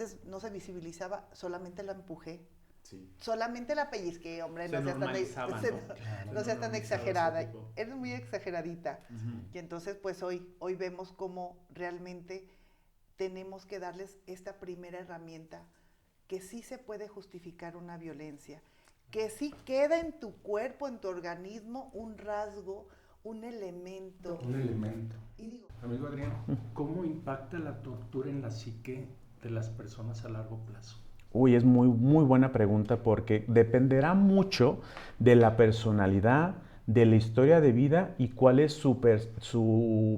antes no se visibilizaba, solamente la empujé. Sí. Solamente la pellizqué, hombre, Se normalizaba, ¿no? No seas tan exagerada, eres muy exageradita. Uh-huh. Y entonces pues hoy vemos cómo realmente tenemos que darles esta primera herramienta, que sí se puede justificar una violencia, que sí queda en tu cuerpo, en tu organismo, un rasgo, un elemento. Un elemento. Y digo, amigo Adrián, ¿cómo impacta la tortura en la psique de las personas a largo plazo? Uy, es muy, muy buena pregunta porque dependerá mucho de la personalidad, de la historia de vida y cuál es su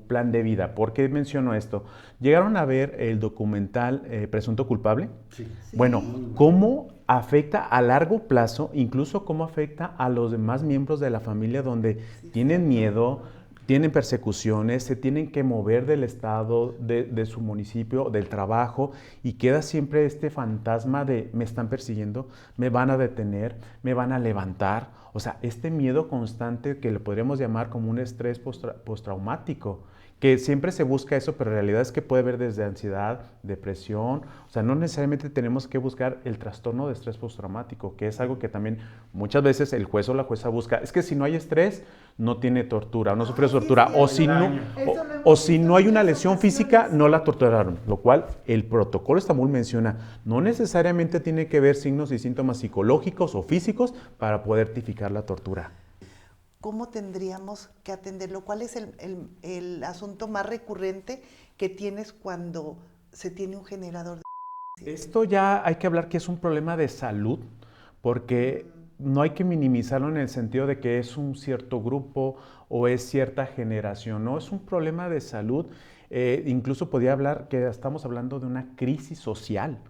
plan de vida. ¿Por qué menciono esto? ¿Llegaron a ver el documental Presunto Culpable? Sí. Bueno, ¿cómo afecta a largo plazo, incluso cómo afecta a los demás miembros de la familia donde tienen miedo, tienen persecuciones, se tienen que mover del estado, de su municipio, del trabajo, y queda siempre este fantasma de me están persiguiendo, me van a detener, me van a levantar? O sea, este miedo constante que le podríamos llamar como un estrés postraumático, que siempre se busca eso, pero la realidad es que puede haber desde ansiedad, depresión. O sea, no necesariamente tenemos que buscar el trastorno de estrés postraumático, que es algo que también muchas veces el juez o la jueza busca. Es que si no hay estrés, no tiene tortura, no sufrió tortura, o si no hay una lesión física, no la torturaron, lo cual el protocolo de Estambul menciona, no necesariamente tiene que ver signos y síntomas psicológicos o físicos para poder tipificar la tortura. ¿Cómo tendríamos que atenderlo? ¿Cuál es el asunto más recurrente que tienes cuando se tiene un generador de... Esto ya hay que hablar que es un problema de salud, porque no hay que minimizarlo en el sentido de que es un cierto grupo o es cierta generación, no, es un problema de salud. Incluso podría hablar que estamos hablando de una crisis social.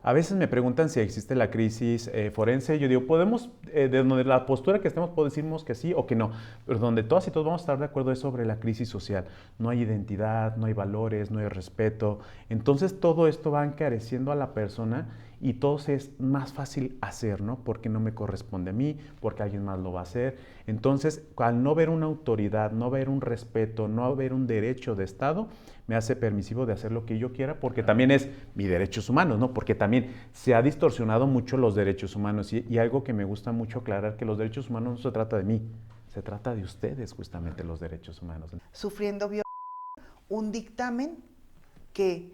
A veces me preguntan si existe la crisis forense. Yo digo, podemos, de donde la postura que estemos, decimos que sí o que no, pero donde todas y todos vamos a estar de acuerdo es sobre la crisis social. No hay identidad, no hay valores, no hay respeto. Entonces todo esto va encareciendo a la persona y todo es más fácil hacer, ¿no? Porque no me corresponde a mí, porque alguien más lo va a hacer. Entonces, al no ver una autoridad, no ver un respeto, no ver un derecho de Estado, me hace permisivo de hacer lo que yo quiera, porque también es mis derechos humanos, ¿no? Porque también se ha distorsionado mucho los derechos humanos y algo que me gusta mucho aclarar, que los derechos humanos no se trata de mí, se trata de ustedes justamente los derechos humanos. Sufriendo violencia, un dictamen que,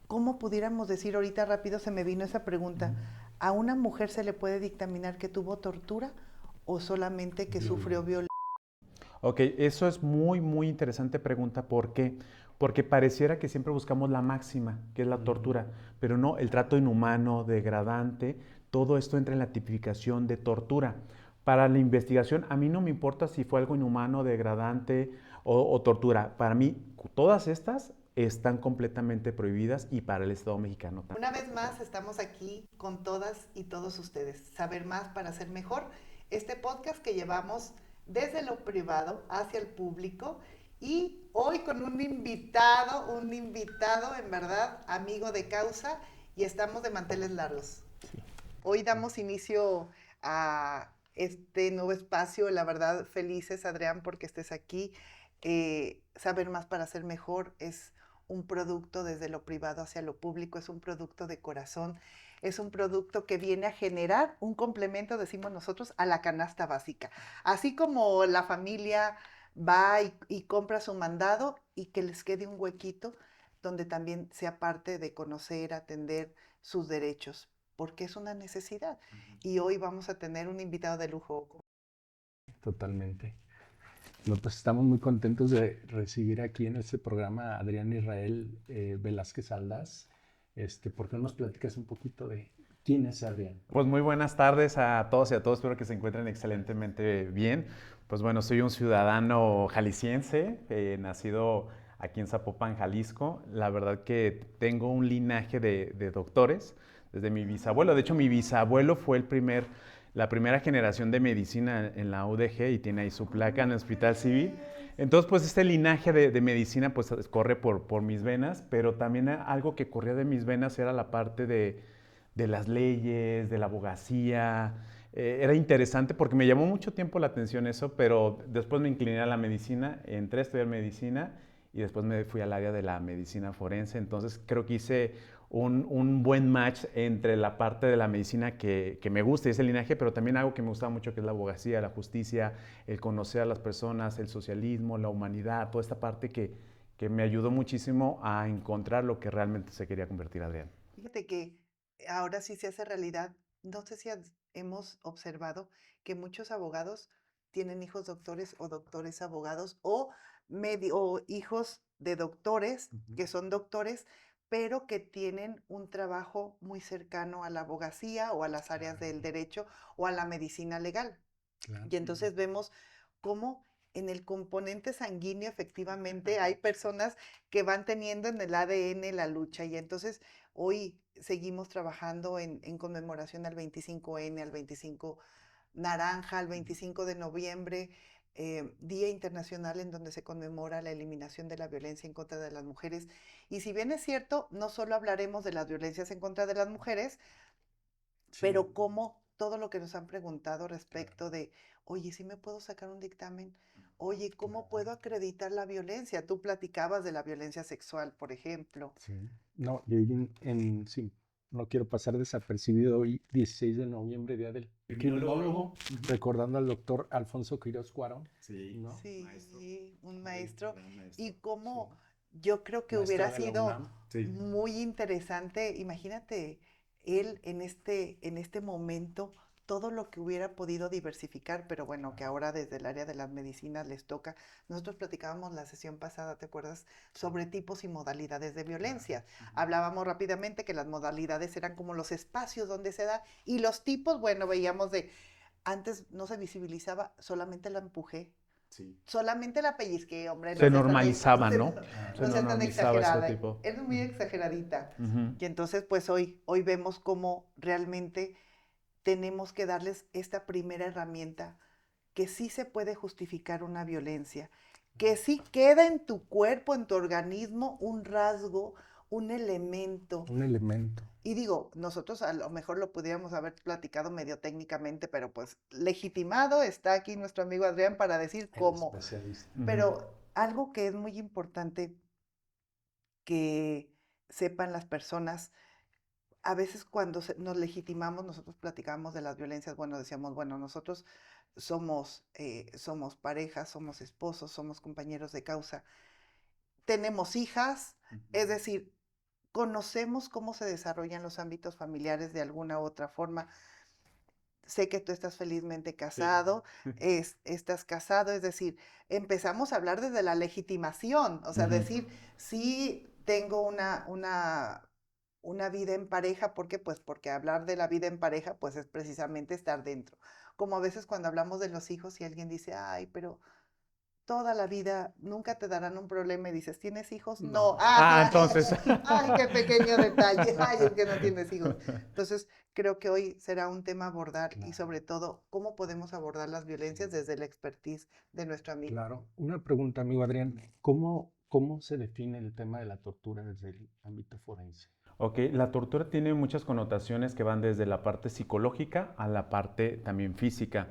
¿cómo pudiéramos decir ahorita rápido se me vino esa pregunta? ¿A una mujer se le puede dictaminar que tuvo tortura o solamente que sufrió violencia? Ok, eso es muy, muy interesante pregunta. ¿Por qué? Porque pareciera que siempre buscamos la máxima, que es la tortura, pero no, el trato inhumano, degradante, todo esto entra en la tipificación de tortura. Para la investigación, a mí no me importa si fue algo inhumano, degradante o tortura. Para mí, todas estas están completamente prohibidas y para el Estado mexicano también. Una vez más, estamos aquí con todas y todos ustedes. Saber más para ser mejor. Este podcast que llevamos desde lo privado hacia el público y hoy con un invitado en verdad amigo de causa y estamos de manteles largos. Sí. Hoy damos inicio a este nuevo espacio, la verdad felices Adrián porque estés aquí. Saber más para ser mejor es un producto desde lo privado hacia lo público, es un producto de corazón, es un producto que viene a generar un complemento, decimos nosotros, a la canasta básica. Así como la familia va y compra su mandado y que les quede un huequito donde también sea parte de conocer, atender sus derechos, porque es una necesidad. Y hoy vamos a tener un invitado de lujo. Totalmente. No, pues estamos muy contentos de recibir aquí en este programa a Adrián Israel Velázquez Aldaz. ¿Por qué no nos platicas un poquito de quién es Adrián? Pues muy buenas tardes a todos y a todos, espero que se encuentren excelentemente bien. Pues bueno, soy un ciudadano jalisciense, nacido aquí en Zapopan, Jalisco. La verdad que tengo un linaje de doctores desde mi bisabuelo. De hecho, mi bisabuelo fue la primera generación de medicina en la UDG y tiene ahí su placa en el Hospital Civil. Entonces, pues este linaje de medicina pues corre por mis venas, pero también algo que corría de mis venas era la parte de las leyes, de la abogacía. Era interesante porque me llamó mucho tiempo la atención eso, pero después me incliné a la medicina, entré a estudiar medicina y después me fui al área de la medicina forense. Entonces creo que hice un buen match entre la parte de la medicina que me gusta y ese linaje, pero también algo que me gustaba mucho, que es la abogacía, la justicia, el conocer a las personas, el socialismo, la humanidad, toda esta parte que me ayudó muchísimo a encontrar lo que realmente se quería convertir Adrián. Fíjate que ahora sí se hace realidad. No sé si hemos observado que muchos abogados tienen hijos doctores o doctores abogados o o hijos de doctores que son doctores, pero que tienen un trabajo muy cercano a la abogacía o a las áreas del Claro, derecho o a la medicina legal. claro. Y entonces vemos cómo en el componente sanguíneo efectivamente hay personas que van teniendo en el ADN la lucha. Y entonces hoy seguimos trabajando en conmemoración al 25N, al 25 Naranja, al 25 de noviembre, Día Internacional en donde se conmemora la eliminación de la violencia en contra de las mujeres. Y si bien es cierto, no solo hablaremos de las violencias en contra de las mujeres, Sí, pero como todo lo que nos han preguntado respecto de, oye, ¿sí me puedo sacar un dictamen? Oye, ¿cómo puedo claro. acreditar la violencia? Tú platicabas de la violencia sexual, por ejemplo. Sí. No, y hoy sí, no quiero pasar desapercibido hoy, 16 de noviembre, Día del Criminólogo, recordando al doctor Alfonso Quirós Cuarón, Sí, ¿no? maestro, Sí, un muy maestro. gran Y maestro. Sí. cómo yo creo que hubiera Maestro de la sido UNAM. Sí. muy interesante, imagínate, él en este momento, todo lo que hubiera podido diversificar, pero bueno, que Claro, ahora desde el área de las medicinas les toca. Nosotros platicábamos la sesión pasada, ¿te acuerdas? Sobre tipos y modalidades de claro. violencia. Hablábamos rápidamente que las modalidades eran como los espacios donde se da y los tipos, bueno, veíamos de, antes no se visibilizaba, solamente la empujé, Sí. solamente la pellizqué, hombre, Se normalizaba, ¿no? Se no seas tan normalizaba ese exagerada, tipo. eres muy exageradita. Ujú. Y entonces, pues hoy vemos cómo realmente tenemos que darles esta primera herramienta, que sí se puede justificar una violencia, que sí queda en tu cuerpo, en tu organismo, un rasgo, un elemento. Un elemento. Y digo, nosotros a lo mejor lo pudiéramos haber platicado medio técnicamente, pero pues legitimado está aquí nuestro amigo Adrián para decir El cómo. especialista. Ujú. Pero algo que es muy importante que sepan las personas, a veces cuando nos legitimamos, nosotros platicamos de las violencias, bueno, decíamos, bueno, nosotros somos parejas, somos esposos, somos compañeros de causa, tenemos hijas, es decir, conocemos cómo se desarrollan los ámbitos familiares de alguna u otra forma. Sé que tú estás felizmente Sí. casado, estás casado, es decir, empezamos a hablar desde la legitimación, o sea, Ujú. decir, sí tengo una vida en pareja, ¿por qué? Pues porque hablar de la vida en pareja, pues es precisamente estar dentro. Como a veces cuando hablamos de los hijos y alguien dice, ay, pero toda la vida nunca te darán un problema y dices, ¿tienes hijos? No. No, Ah, Ay, entonces. ay, qué pequeño detalle. Ay, es que no tienes hijos. Entonces, creo que hoy será un tema a abordar y claro, sobre todo, cómo podemos abordar las violencias desde la expertise de nuestro amigo. claro. Una pregunta, amigo Adrián. ¿Cómo se define el tema de la tortura desde el ámbito forense? Ok, la tortura tiene muchas connotaciones que van desde la parte psicológica a la parte también física.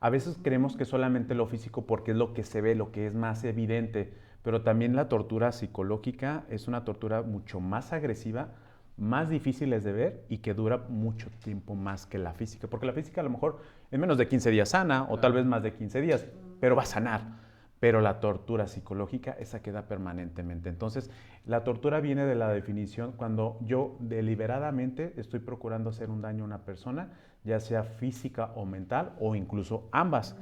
A veces creemos que solamente lo físico porque es lo que se ve, lo que es más evidente, pero también la tortura psicológica es una tortura mucho más agresiva, más difícil de ver y que dura mucho tiempo más que la física, porque la física a lo mejor en menos de 15 días sana o tal vez más de 15 días, pero va a sanar. Pero la tortura psicológica, esa queda permanentemente. Entonces, la tortura viene de la definición cuando yo deliberadamente estoy procurando hacer un daño a una persona, ya sea física o mental o incluso ambas.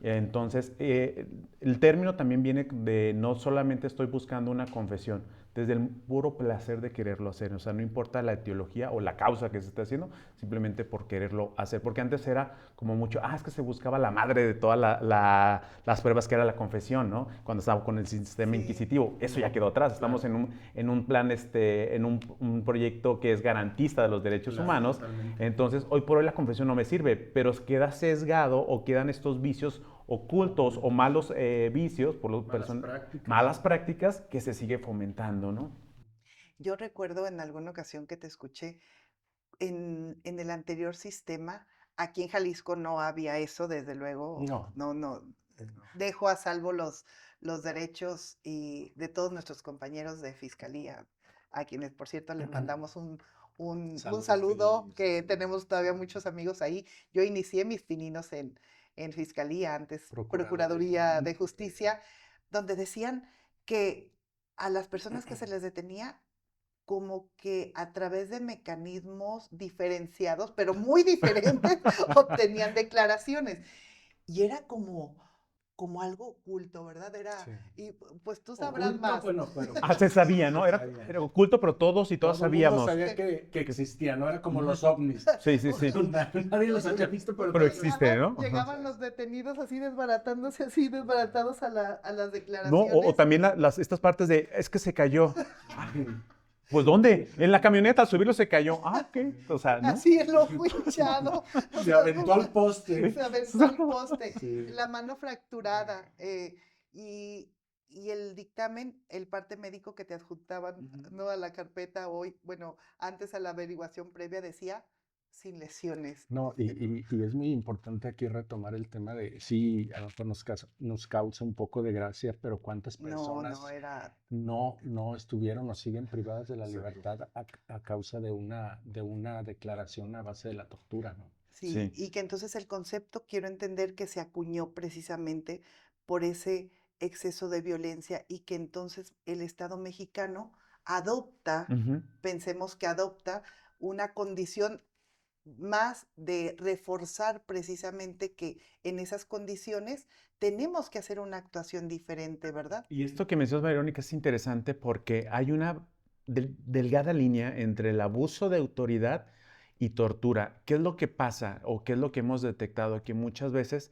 Entonces, el término también viene de no solamente estoy buscando una confesión, desde el puro placer de quererlo hacer. O sea, no importa la etiología o la causa que se esté haciendo, simplemente por quererlo hacer. Porque antes era como mucho, es que se buscaba la madre de todas las pruebas que era la confesión, ¿no? Cuando estaba con el sistema Sí. inquisitivo. Eso ya quedó atrás. Estamos en un plan, en un proyecto que es garantista de los derechos Claro, humanos. totalmente. Entonces, hoy por hoy la confesión no me sirve, pero queda sesgado o quedan estos vicios ocultos o malos vicios por malas prácticas que se sigue fomentando, ¿no? Yo recuerdo en alguna ocasión que te escuché en el anterior sistema, aquí en Jalisco no había eso, desde luego, No, no, no, dejo a salvo los derechos y de todos nuestros compañeros de fiscalía, a quienes, por cierto, les mandamos un saludo, que tenemos todavía muchos amigos ahí. Yo inicié mis pininos en fiscalía, antes Procuraduría de Justicia, donde decían que a las personas que se les detenía, como que a través de mecanismos diferenciados, pero muy diferentes, obtenían declaraciones. Y era como algo oculto, ¿verdad? Sí. Y pues tú sabrás Oculto, más. bueno, pero Se sabía, ¿no? Era oculto, pero todos y todas todo el mundo sabíamos. sabía que existía, no era como los ovnis. Sí, sí, sí. Nadie los había visto, pero Pero existe, ¿no? Llegaban los detenidos así desbaratándose, así desbaratados a las No, declaraciones. o también estas partes de, es que se cayó. Pues ¿dónde? En la camioneta, al subirlo se cayó. Ah, ok. O sea, ¿no? Así el ojo hinchado. Se aventó al poste. Se aventó al poste. Sí. La mano fracturada. Y el dictamen, el parte médico que te adjuntaban, ¿no? A la carpeta hoy, bueno, antes a la averiguación previa decía sin lesiones. No, y es muy importante aquí retomar el tema de, sí, a lo mejor nos causa un poco de gracia, pero cuántas personas no estuvieron o siguen privadas de la libertad a causa de una declaración a base de la tortura, ¿no? Sí, Sí. y que entonces el concepto quiero entender que se acuñó precisamente por ese exceso de violencia y que entonces el Estado mexicano adopta, Ujú. pensemos que adopta una condición más de reforzar precisamente que en esas condiciones tenemos que hacer una actuación diferente, ¿verdad? Y esto que mencionas, Verónica, es interesante porque hay una delgada línea entre el abuso de autoridad y tortura. ¿Qué es lo que pasa o qué es lo que hemos detectado? Que muchas veces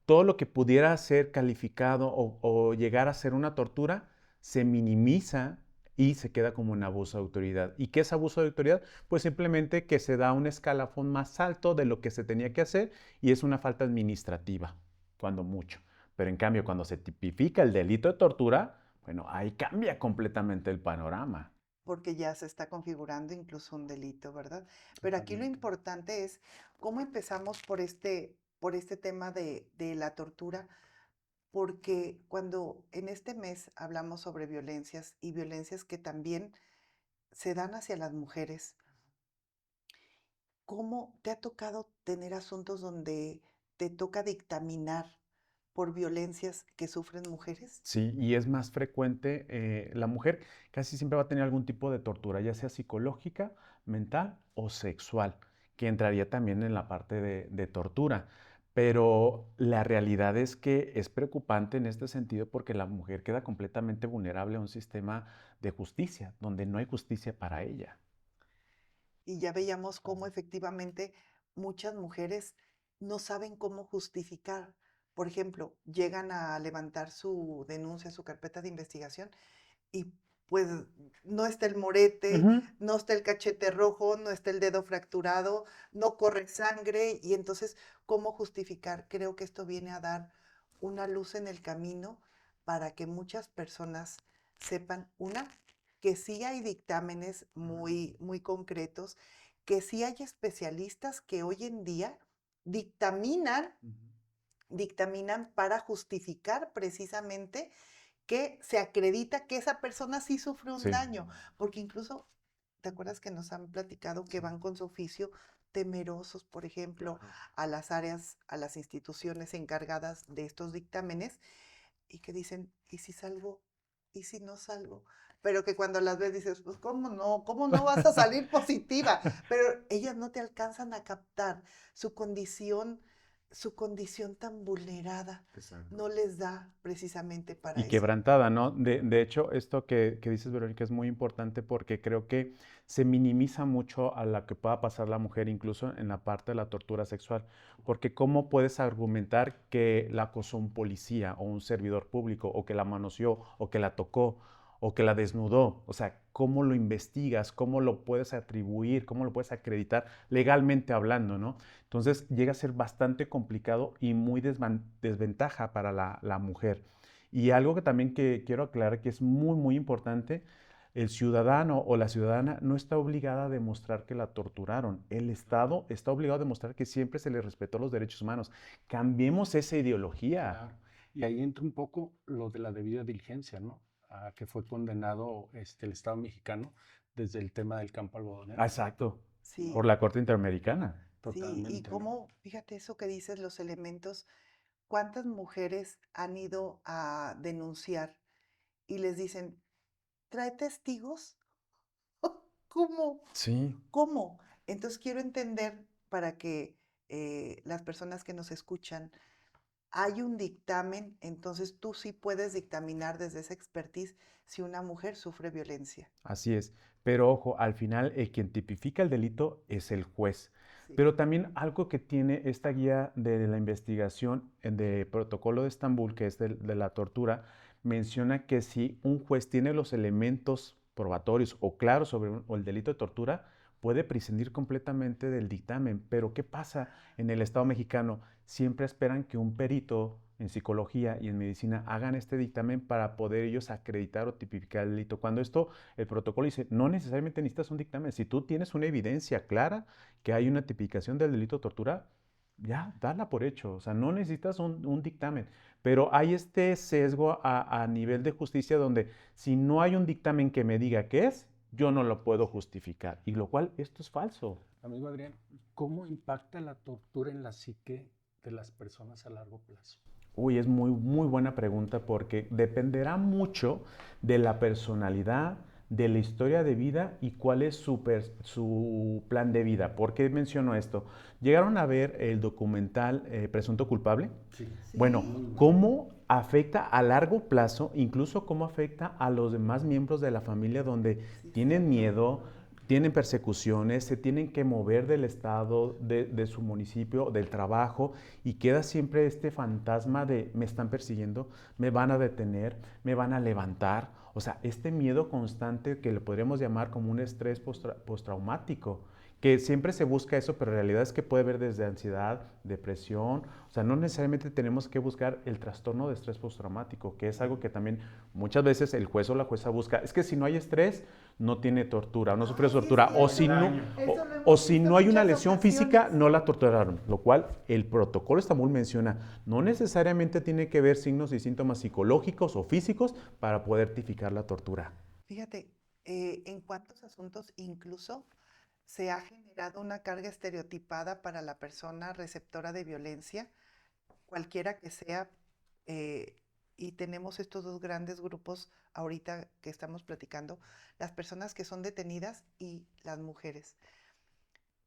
todo lo que pudiera ser calificado o llegar a ser una tortura se minimiza y se queda como un abuso de autoridad. ¿Y qué es abuso de autoridad? Pues simplemente que se da un escalafón más alto de lo que se tenía que hacer y es una falta administrativa, cuando mucho. Pero en cambio, cuando se tipifica el delito de tortura, bueno, ahí cambia completamente el panorama. Porque ya se está configurando incluso un delito, ¿verdad? Pero aquí lo importante es cómo empezamos por este tema de la tortura, porque cuando en este mes hablamos sobre violencias y violencias que también se dan hacia las mujeres, ¿cómo te ha tocado tener asuntos donde te toca dictaminar por violencias que sufren mujeres? Sí, y es más frecuente, la mujer casi siempre va a tener algún tipo de tortura, ya sea psicológica, mental o sexual, que entraría también en la parte de tortura. Pero la realidad es que es preocupante en este sentido porque la mujer queda completamente vulnerable a un sistema de justicia, donde no hay justicia para ella. Y ya veíamos cómo efectivamente muchas mujeres no saben cómo justificar. Por ejemplo, llegan a levantar su denuncia, su carpeta de investigación y pues no está el morete, Ujú. no está el cachete rojo, no está el dedo fracturado, no corre sangre y entonces, ¿cómo justificar? Creo que esto viene a dar una luz en el camino para que muchas personas sepan, una, que sí hay dictámenes muy concretos, que sí hay especialistas que hoy en día dictaminan, dictaminan para justificar precisamente que se acredita que esa persona sí sufrió un Sí. daño, porque incluso, ¿te acuerdas que nos han platicado que van con su oficio temerosos, por ejemplo, a las áreas, a las instituciones encargadas de estos dictámenes y que dicen, ¿y si salgo? ¿Y si no salgo? Pero que cuando las ves dices, pues cómo no vas a salir positiva? Pero ellas no te alcanzan a captar su condición tan vulnerada, no les da precisamente para Y eso. quebrantada, ¿no? De hecho, esto que dices, Verónica, es muy importante porque creo que se minimiza mucho a la que pueda pasar la mujer, incluso en la parte de la tortura sexual. Porque ¿cómo puedes argumentar que la acosó un policía o un servidor público, o que la manoseó, o que la tocó, o que la desnudó? O sea, ¿cómo lo investigas? ¿Cómo lo puedes atribuir? ¿Cómo lo puedes acreditar legalmente hablando, ¿no? Entonces llega a ser bastante complicado y muy desventaja para la mujer. Y algo que también quiero aclarar que es muy importante, el ciudadano o la ciudadana no está obligada a demostrar que la torturaron. El Estado está obligado a demostrar que siempre se le respetó los derechos humanos. Cambiemos esa ideología. Claro. Y ahí entra un poco lo de la debida diligencia, ¿no? A que fue condenado el Estado mexicano desde el tema del campo algodonero. Exacto, Sí, por la Corte Interamericana. sí, y Totalmente, ¿no? cómo, fíjate eso que dices, los elementos, ¿cuántas mujeres han ido a denunciar y les dicen, trae testigos? ¿Cómo? Sí, ¿Cómo? Entonces quiero entender para que las personas que nos escuchan, hay un dictamen, entonces tú sí puedes dictaminar desde esa expertise si una mujer sufre violencia. así es. Pero ojo, al final el quien tipifica el delito es el juez. Sí. Pero también algo que tiene esta guía de la investigación de Protocolo de Estambul, que es de la tortura, menciona que si un juez tiene los elementos probatorios o claros sobre o el delito de tortura, puede prescindir completamente del dictamen. Pero ¿qué pasa en el Estado mexicano? Siempre esperan que un perito en psicología y en medicina hagan este dictamen para poder ellos acreditar o tipificar el delito. Cuando esto, el protocolo dice, no necesariamente necesitas un dictamen. Si tú tienes una evidencia clara que hay una tipificación del delito de tortura, ya, dala por hecho. O sea, no necesitas un dictamen. Pero hay este sesgo a nivel de justicia donde si no hay un dictamen que me diga qué es, yo no lo puedo justificar. Y lo cual, esto es falso. Amigo Adrián, ¿cómo impacta la tortura en la psique de las personas a largo plazo? Uy, es muy, muy buena pregunta porque dependerá mucho de la personalidad, de la historia de vida y cuál es su plan de vida. ¿Por qué menciono esto? ¿Llegaron a ver el documental Presunto Culpable? Sí. Bueno, Sí, ¿cómo afecta a largo plazo, incluso cómo afecta a los demás miembros de la familia donde sí, tienen cierto. miedo, tienen persecuciones, se tienen que mover del estado, de su municipio, del trabajo, y queda siempre este fantasma de me están persiguiendo, me van a detener, me van a levantar? O sea, este miedo constante que le podríamos llamar como un estrés postraumático, que siempre se busca eso, pero la realidad es que puede haber desde ansiedad, depresión. O sea, no necesariamente tenemos que buscar el trastorno de estrés postraumático, que es algo que también muchas veces el juez o la jueza busca. Es que si no hay estrés, no tiene tortura, no sufrió Ay, sí es tortura. O si cierto. no, Eso lo o hemos si visto no hay en una muchas lesión física, ocasiones. no la torturaron. Lo cual el protocolo Estambul menciona, no necesariamente tiene que ver signos y síntomas psicológicos o físicos para poder tipificar la tortura. Fíjate, en cuántos asuntos incluso se ha generado una carga estereotipada para la persona receptora de violencia, cualquiera que sea, eh, y tenemos estos dos grandes grupos ahorita que estamos platicando, las personas que son detenidas y las mujeres.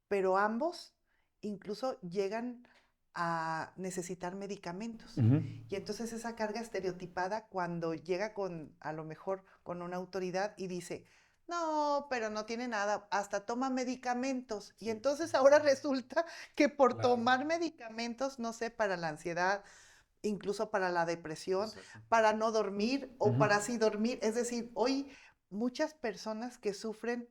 Pero ambos incluso llegan a necesitar medicamentos. Ujú. Y entonces esa carga estereotipada cuando llega con, a lo mejor, con una autoridad y dice, no, pero no tiene nada, hasta toma medicamentos. Y entonces ahora resulta que por Claro. tomar medicamentos, no sé, para la ansiedad, incluso para la depresión, Exacto. para no dormir o Ujú. para sí dormir. Es decir, hoy muchas personas que sufren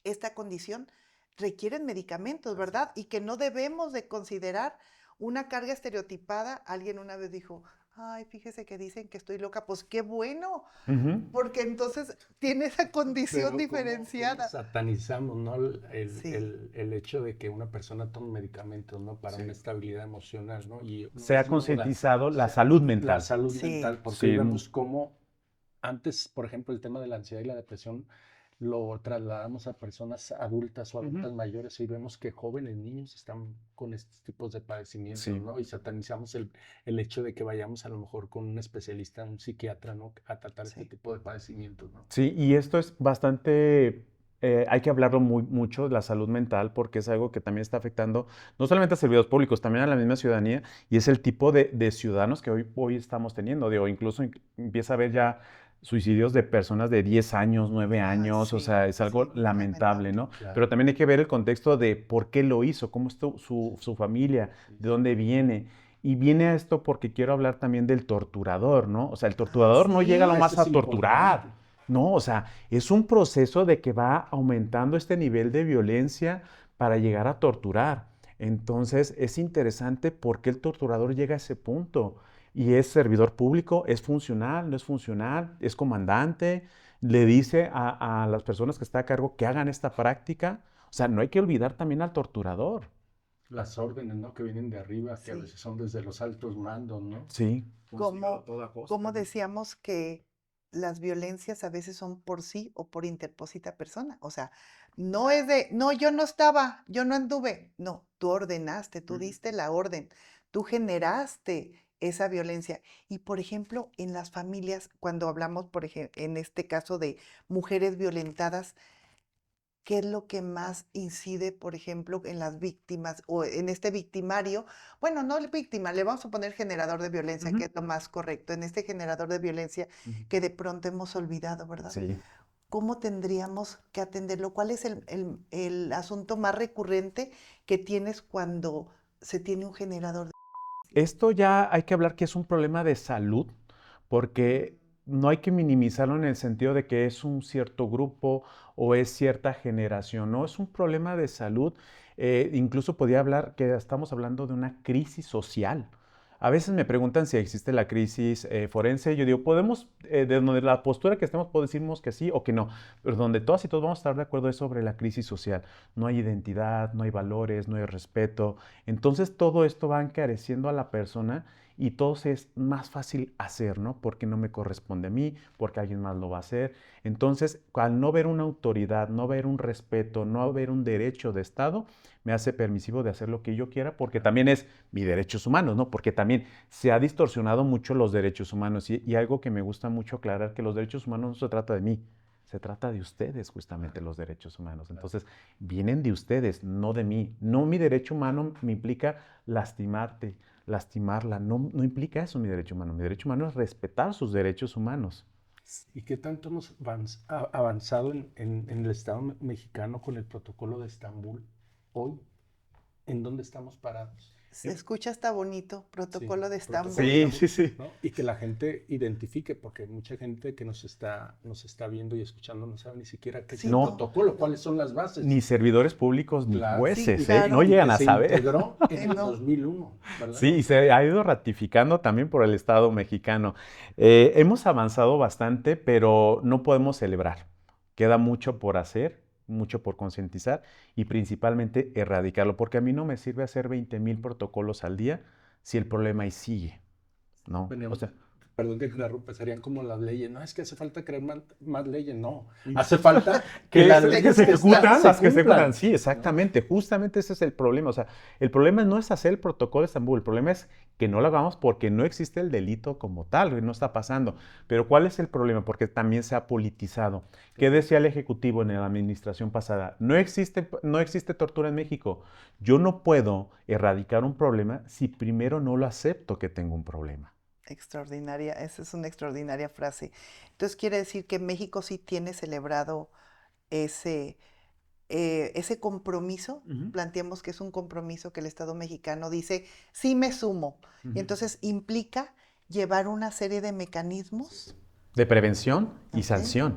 esta condición requieren medicamentos, Así ¿verdad? es. Y que no debemos de considerar una carga estereotipada. Alguien una vez dijo, ay, fíjese que dicen que estoy loca. Pues qué bueno, Ujú. porque entonces tiene esa condición Pero ¿cómo diferenciada. satanizamos, ¿no? Sí, El hecho de que una persona tome medicamentos, ¿no? Para Sí. una estabilidad emocional, ¿no? Y Se ha es una duda, concientizado la se- salud la mental. salud sí, mental, porque hoy Sí, vemos cómo antes, por ejemplo, el tema de la ansiedad y la depresión lo trasladamos a personas adultas o adultas Ujú. mayores y vemos que jóvenes, niños están con estos tipos de padecimientos, Sí. ¿no? Y satanizamos el hecho de que vayamos a lo mejor con un especialista, un psiquiatra, ¿no? A tratar este sí. tipo de padecimientos, ¿no? Sí, y esto es bastante, hay que hablarlo mucho de la salud mental porque es algo que también está afectando no solamente a servidores públicos, también a la misma ciudadanía y es el tipo de ciudadanos que hoy estamos teniendo. Digo, incluso empieza a haber ya suicidios de personas de 10 años, 9 Ay, años, o sí, sea, es algo sí, muy lamentable, lamentable. ¿no? Claro. Pero también hay que ver el contexto de por qué lo hizo, cómo es su familia, Sí, de dónde viene. Y viene a esto porque quiero hablar también del torturador, ¿no? O sea, el Ay, torturador no llega sí. a lo eso más es a torturar. importante. No, o sea, es un proceso de que va aumentando este nivel de violencia para llegar a torturar. Entonces, es interesante por qué el torturador llega a ese punto. Y es servidor público, es funcional, no es funcional, es comandante, le dice a las personas que está a cargo que hagan esta práctica. O sea, no hay que olvidar también al torturador. Las órdenes, ¿no? Que vienen de arriba, que a Sí. veces son desde los altos mandos, ¿no? Sí, Conseguirlo a Como, toda costa, como ¿no? decíamos que las violencias a veces son por sí o por interpósita persona. O sea, no es de, no, yo no estaba, yo no anduve. No, tú ordenaste, tú Ujú. diste la orden, tú generaste esa violencia. Y por ejemplo, en las familias, cuando hablamos, por ejemplo, en este caso de mujeres violentadas, ¿qué es lo que más incide, por ejemplo, en las víctimas o en este victimario? Bueno, no el víctima, le vamos a poner generador de violencia, que Ujú. es lo más correcto, en este generador de violencia Ujú. que de pronto hemos olvidado, ¿verdad? Sí. ¿Cómo tendríamos que atenderlo? ¿Cuál es el asunto más recurrente que tienes cuando se tiene un generador de... Esto ya hay que hablar que es un problema de salud, porque no hay que minimizarlo en el sentido de que es un cierto grupo o es cierta generación, no, es un problema de salud. Incluso podría hablar que estamos hablando de una crisis social. A veces me preguntan si existe la crisis forense. Yo digo, podemos, de donde la postura que estemos, decimos que sí o que no, pero donde todas y todos vamos a estar de acuerdo es sobre la crisis social. No hay identidad, no hay valores, no hay respeto. Entonces todo esto va encareciendo a la persona y todo se es más fácil hacer, ¿no? Porque no me corresponde a mí, porque alguien más lo va a hacer. Entonces, al no ver una autoridad, no ver un respeto, no ver un derecho de Estado, me hace permisivo de hacer lo que yo quiera, porque también es mis derechos humanos, ¿no? Porque también se ha distorsionado mucho los derechos humanos y algo que me gusta mucho aclarar, que los derechos humanos no se trata de mí, se trata de ustedes justamente los derechos humanos. Entonces, vienen de ustedes, no de mí. No, mi derecho humano me implica lastimarte, lastimarla. No, no implica eso mi derecho humano. Mi derecho humano es respetar sus derechos humanos. ¿Y qué tanto hemos avanzado en el Estado mexicano con el protocolo de Estambul hoy? ¿En dónde estamos parados? Se escucha hasta bonito, Sí, protocolo de protocolo de Estambul. Sí, Estambul, sí, sí. ¿no? Y que la gente identifique, porque mucha gente que nos está viendo y escuchando no sabe ni siquiera qué es Sí, el No, no. protocolo, cuáles son las bases. ni servidores públicos ni Claro, Sí, jueces, ¿eh? No claro. y llegan que a se saber. integró en el No. 2001, ¿verdad? Sí, y se ha ido ratificando también por el Estado mexicano. Hemos avanzado bastante, pero no podemos celebrar. Queda mucho por hacer, mucho por concientizar y principalmente erradicarlo, porque a mí no me sirve hacer 20,000 protocolos al día si el problema ahí sigue, ¿no? O Veníamos, sea, perdón que interrumpa, serían como las leyes. No, es que hace falta crear más leyes. No, hace falta que las que leyes se que están ejecutan, se las que se ejecutan. cumplan, Sí, ¿no? exactamente. Justamente ese es el problema. O sea, el problema no es hacer el protocolo de Estambul. El problema es que no lo hagamos porque no existe el delito como tal, no está pasando. Pero ¿cuál es el problema? Porque también se ha politizado. ¿Qué decía el Ejecutivo en la administración pasada? No existe tortura en México. Yo no puedo erradicar un problema si primero no lo acepto que tengo un problema. Extraordinaria, esa es una extraordinaria frase. Entonces quiere decir que México sí tiene celebrado ese, ese compromiso. Ujú, Planteamos que es un compromiso que el Estado mexicano dice, sí me sumo. Y ujú. entonces implica llevar una serie de mecanismos, De prevención y ¿ok? sanción.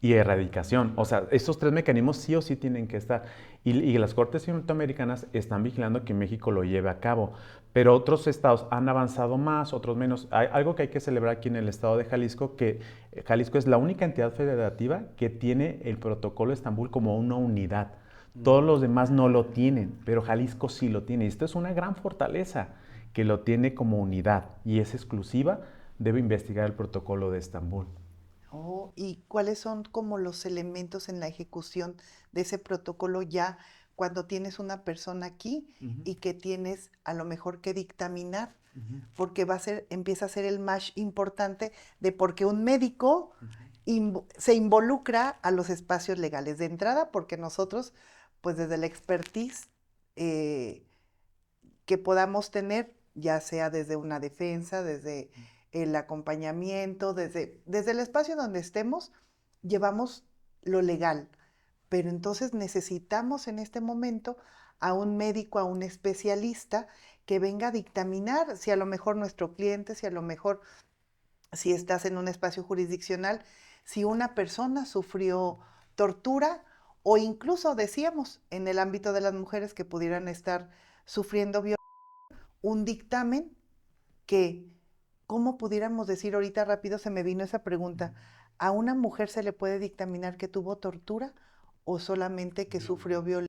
Y erradicación. O sea, estos tres mecanismos sí o sí tienen que estar. Y las Cortes norteamericanas están vigilando que México lo lleve a cabo. Pero otros estados han avanzado más, otros menos. Hay algo que hay que celebrar aquí en el estado de Jalisco, que Jalisco es la única entidad federativa que tiene el protocolo de Estambul como una unidad. Todos los demás no lo tienen, pero Jalisco sí lo tiene. Esto es una gran fortaleza, que lo tiene como unidad y es exclusiva. Debe investigar el protocolo de Estambul. Oh, ¿y cuáles son como los elementos en la ejecución de ese protocolo ya cuando tienes una persona aquí Ujú, y que tienes a lo mejor que dictaminar? ujú, Porque va a ser, empieza a ser el más importante de por qué un médico ujú. se involucra a los espacios legales de entrada, porque nosotros, pues desde la expertise eh, que podamos tener, ya sea desde una defensa, desde el acompañamiento, desde el espacio donde estemos, llevamos lo legal. Pero entonces necesitamos en este momento a un médico, a un especialista que venga a dictaminar si a lo mejor nuestro cliente, si a lo mejor si estás en un espacio jurisdiccional, si una persona sufrió tortura o incluso decíamos en el ámbito de las mujeres que pudieran estar sufriendo violencia, un dictamen que, ¿cómo pudiéramos decir ahorita rápido se me vino esa pregunta? ¿A una mujer se le puede dictaminar que tuvo tortura o solamente que sufrió violencia?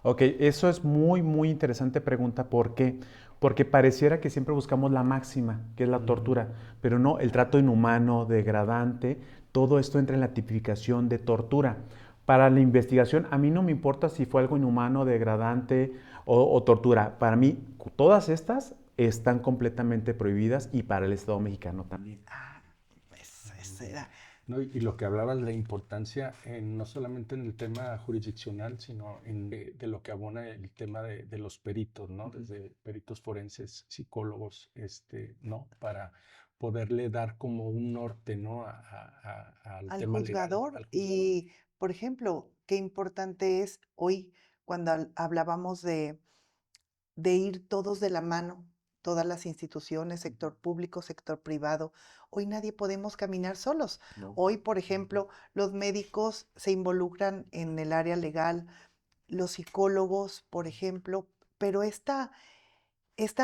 Ok, eso es muy, muy interesante pregunta. ¿Por qué? Porque pareciera que siempre buscamos la máxima, que es la tortura, pero no, el trato inhumano, degradante, todo esto entra en la tipificación de tortura. Para la investigación, a mí no me importa si fue algo inhumano, degradante o tortura. Para mí, todas estas están completamente prohibidas y para el Estado mexicano también. Ah, pues Ah, muy ese bien. era. No, y lo que hablabas, la importancia no solamente en el tema jurisdiccional, sino de lo que abona el tema de los peritos, ¿no? Desde peritos forenses, psicólogos, ¿no? Para poderle dar como un norte, ¿no? Al Al tema legal, juzgador. al juzgador. Y, por ejemplo, qué importante es hoy cuando hablábamos de ir todos de la mano, todas las instituciones, sector público, sector privado. Hoy nadie podemos caminar solos. No. Hoy, por ejemplo, los médicos se involucran en el área legal, los psicólogos, por ejemplo, pero esta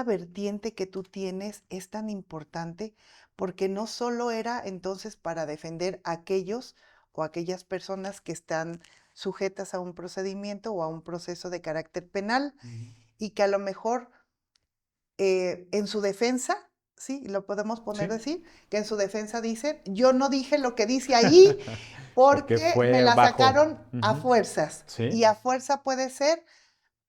vertiente que tú tienes es tan importante porque no solo era entonces para defender a aquellos o aquellas personas que están sujetas a un procedimiento o a un proceso de carácter penal y que a lo mejor en su defensa, sí, lo podemos poner Sí. así, que en su defensa dicen, yo no dije lo que dice ahí Porque porque me fue la bajo. sacaron a Ujú. fuerzas. Sí. Y a fuerza puede ser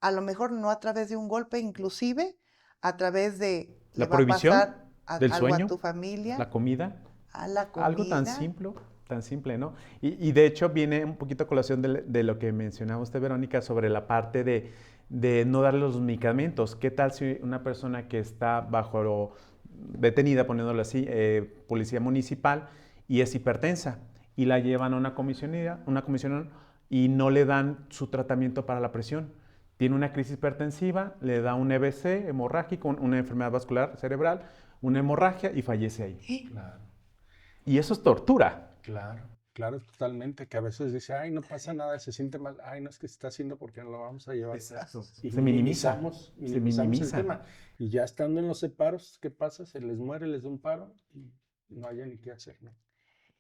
a lo mejor no a través de un golpe, inclusive a través de le La va a prohibición pasar del algo a sueño, tu familia, la comida, a la algo comida. tan simple, ¿no? Y de hecho viene un poquito a colación de lo que mencionaba usted, Verónica, sobre la parte de no darle los medicamentos. ¿Qué tal si una persona que está detenida, poniéndolo así, policía municipal, y es hipertensa, y la llevan a una comisión y no le dan su tratamiento para la presión? Tiene una crisis hipertensiva, le da un EBC hemorrágico, una enfermedad vascular cerebral, una hemorragia y fallece ahí. Claro. Y eso es tortura. Claro, claro, totalmente, que a veces dice, ay, no pasa nada, se siente mal, ay, no es que se está haciendo porque no lo vamos a llevar. Exacto. Y Se minimiza, se minimizamos el minimiza. tema. Y ya estando en los separos, ¿qué pasa? Se les muere, les da un paro y no haya ni qué hacer, ¿no?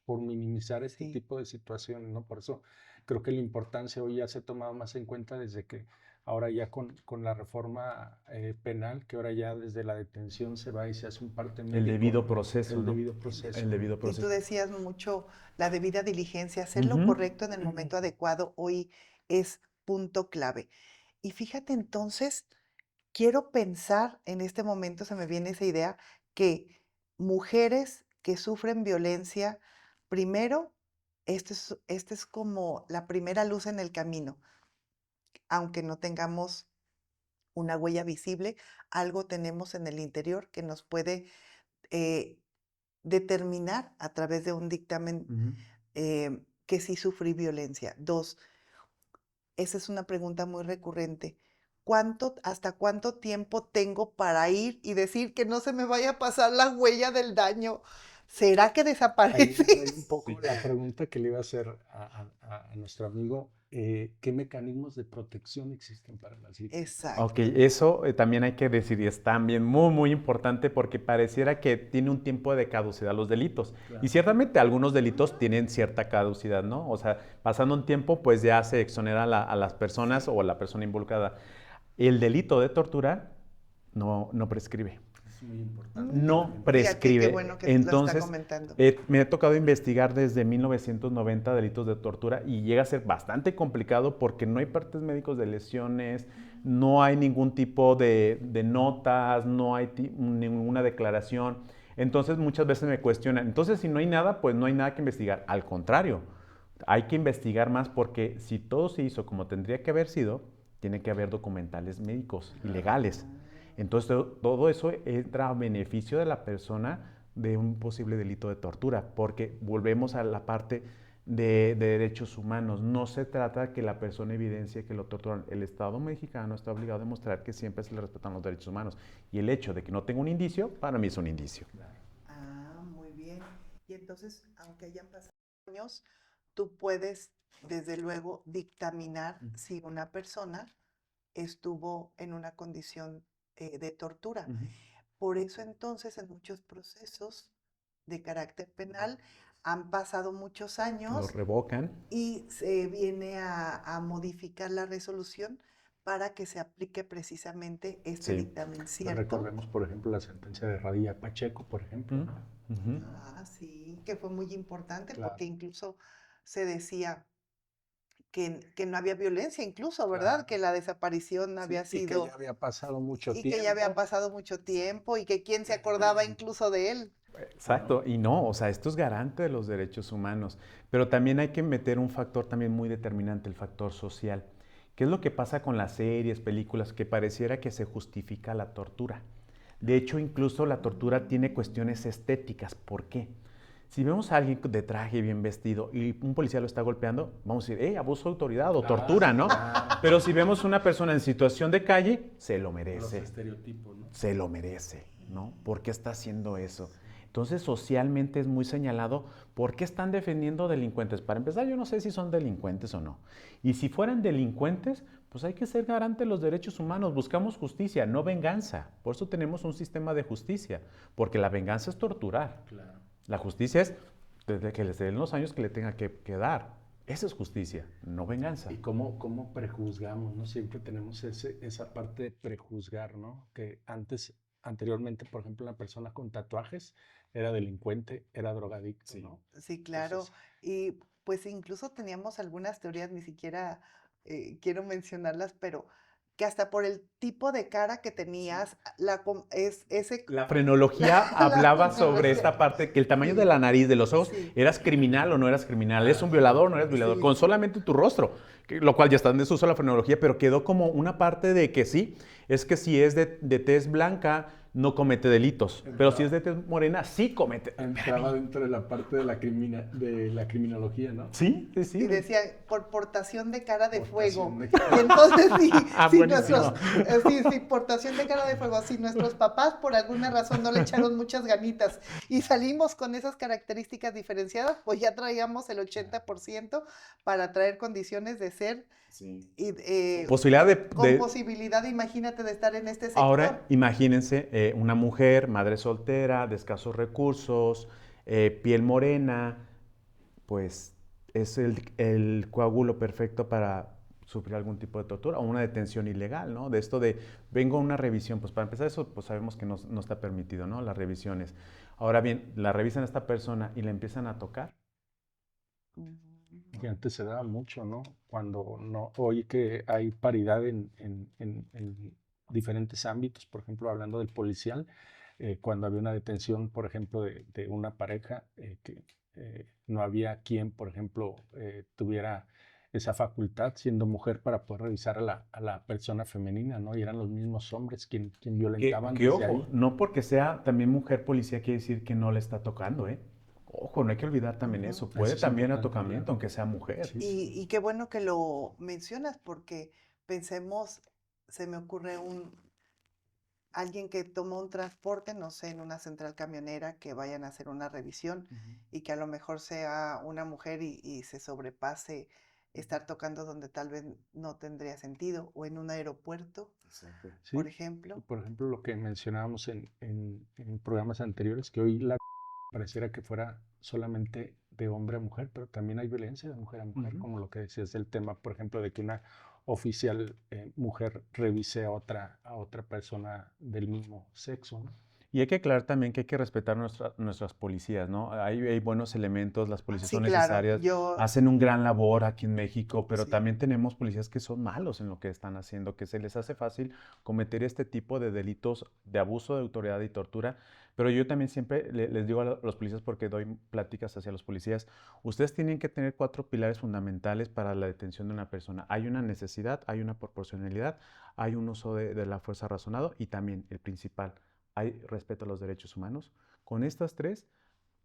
Por minimizar este Sí, tipo de situaciones, ¿no? Por eso creo que la importancia hoy ya se ha tomado más en cuenta desde que ahora ya con la reforma penal, que ahora ya desde la detención se va y se hace un parte El médico, debido ¿no? proceso, El ¿no? debido el proceso, El ¿no? debido y tú proceso. decías mucho la debida diligencia, hacer lo Ujú. correcto en el momento adecuado hoy es punto clave. Y fíjate entonces, quiero pensar en este momento, se me viene esa idea, que mujeres que sufren violencia, primero, este es como la primera luz en el camino, aunque no tengamos una huella visible, algo tenemos en el interior que nos puede eh, determinar a través de un dictamen Ujú. que sí sufrí violencia. Dos, esa es una pregunta muy recurrente. ¿Hasta cuánto tiempo tengo para ir y decir que no se me vaya a pasar la huella del daño? ¿Será que Ahí desaparece? entra ahí un poco Sí. la pregunta que le iba a hacer a nuestro amigo, ¿qué mecanismos de protección existen para las víctimas? Ok, Exacto. eso también hay que decir y es también muy, muy importante porque pareciera que tiene un tiempo de caducidad los delitos. Y Claro. ciertamente algunos delitos tienen cierta caducidad, ¿no? O sea, pasando un tiempo, pues ya se exonera a las personas Sí. o a la persona involucrada. El delito de tortura no prescribe. Es muy importante No también. Fíjate qué prescribe. bueno que lo está Entonces, comentando. me ha tocado investigar desde 1990 delitos de tortura y llega a ser bastante complicado porque no hay partes médicos de lesiones, no hay ningún tipo de notas, no hay ninguna declaración. Entonces, muchas veces me cuestionan, entonces si no hay nada, pues no hay nada que investigar. Al contrario, hay que investigar más porque si todo se hizo como tendría que haber sido, tiene que haber documentales médicos y legales. Entonces todo eso entra a beneficio de la persona de un posible delito de tortura, porque volvemos a la parte de derechos humanos. No se trata que la persona evidencie que lo torturan. El Estado mexicano está obligado a demostrar que siempre se le respetan los derechos humanos. Y el hecho de que no tenga un indicio, para mí es un indicio. Ah, muy bien. Y entonces, aunque hayan pasado años, tú puedes, desde luego, dictaminar si una persona estuvo en una condición de tortura. Ujú. Por eso entonces en muchos procesos de carácter penal han pasado muchos Lo años revocan. y se viene a modificar la resolución para que se aplique precisamente este Sí. dictamen, ¿cierto? Recordemos, por ejemplo, la sentencia de Radilla Pacheco, por ejemplo, ¿no? Ujú. Sí, que fue muy importante Claro. porque incluso se decía que no había violencia, incluso, ¿verdad? Claro. Que la desaparición Sí, había y que sido ya había pasado mucho y que ya había tiempo. pasado mucho tiempo y que quién se acordaba incluso de él. Exacto, y no, o sea, esto es garante de los derechos humanos, pero también hay que meter un factor también muy determinante, el factor social. ¿Qué es lo que pasa con las series, películas, que pareciera que se justifica la tortura? De hecho, incluso la tortura tiene cuestiones estéticas. ¿Por qué? Si vemos a alguien de traje bien vestido y un policía lo está golpeando, vamos a decir, abuso de autoridad o Claro, tortura, ¿no? claro. Pero si vemos una persona en situación de calle, se lo Los merece. estereotipos, ¿no? Se lo merece, ¿no? ¿Por qué está haciendo eso? Entonces, socialmente es muy señalado por qué están defendiendo delincuentes. Para empezar, yo no sé si son delincuentes o no. Y si fueran delincuentes, pues hay que ser garante de los derechos humanos. Buscamos justicia, no venganza. Por eso tenemos un sistema de justicia, porque la venganza es torturar. Claro. La justicia es desde que les den los años que le tenga que dar. Esa es justicia, no venganza. Y cómo prejuzgamos, ¿no? Siempre tenemos esa parte de prejuzgar, ¿no? Que anteriormente, por ejemplo, una persona con tatuajes era delincuente, era drogadicto, Sí. ¿no? Sí, claro. Entonces, Y pues incluso teníamos algunas teorías, ni siquiera quiero mencionarlas, pero que hasta por el tipo de cara que tenías, ese... La frenología hablaba sobre frenología. esta parte, que el tamaño de Sí, la nariz, de los ojos, sí, eras criminal o no eras criminal, eres un violador o no eres violador, sí, con sí. solamente tu rostro, lo cual ya está en desuso la frenología, pero quedó como una parte de que sí, es que si es de tez blanca, no comete delitos, pero si es de tez morena, sí comete. entraba dentro de la parte de de la criminología, ¿no? Sí, sí, Y sí. decía, por portación de cara de fuego. Portación de Y entonces, Ah, si buenísimo. portación de cara de fuego, si nuestros papás por alguna razón no le echaron muchas ganitas y salimos con esas características diferenciadas, pues ya traíamos el 80% para traer condiciones de ser Sí. y, Posibilidad con posibilidad, imagínate, de estar en este sector. Ahora, imagínense una mujer, madre soltera, de escasos recursos, piel morena, pues es el coágulo perfecto para sufrir algún tipo de tortura o una detención ilegal, ¿no? De esto de, vengo a una revisión, pues para empezar eso, pues sabemos que no está permitido, ¿no? Las revisiones. Ahora bien, la revisan a esta persona y la empiezan a tocar. Y antes se daba mucho, ¿no? Cuando no, hoy que hay paridad en diferentes ámbitos, por ejemplo, hablando del policial, cuando había una detención, por ejemplo, de una pareja, que no había quien, por ejemplo, tuviera esa facultad siendo mujer para poder revisar a la persona femenina, ¿no? Y eran los mismos hombres quien violentaban Que desde ojo, ahí. no porque sea también mujer policía quiere decir que no le está tocando, ¿eh? Ojo, no hay que olvidar también eso. Puede Eso es también importante atocamiento, hablarlo. aunque sea mujer. Sí, sí. Y qué bueno que lo mencionas porque pensemos, se me ocurre alguien que toma un transporte, no sé, en una central camionera, que vayan a hacer una revisión y que a lo mejor sea una mujer y se sobrepase estar tocando donde tal vez no tendría sentido, o en un aeropuerto, por Sí, y ejemplo. por ejemplo, lo que mencionábamos en programas anteriores, que hoy la pareciera que fuera solamente de hombre a mujer, pero también hay violencia de mujer a mujer, Ujú. como lo que decías del tema, por ejemplo, de que una oficial mujer revise a otra persona del mismo sexo, ¿no? Y hay que aclarar también que hay que respetar nuestras policías, ¿no? Hay buenos elementos, las policías Sí, son claro, necesarias, hacen un gran labor aquí en México, pero sí. también tenemos policías que son malos en lo que están haciendo, que se les hace fácil cometer este tipo de delitos de abuso de autoridad y tortura. Pero yo también siempre les digo a los policías, porque doy pláticas hacia los policías, ustedes tienen que tener 4 pilares fundamentales para la detención de una persona. Hay una necesidad, hay una proporcionalidad, hay un uso de la fuerza razonado y también el principal, hay respeto a los derechos humanos. Con estas tres,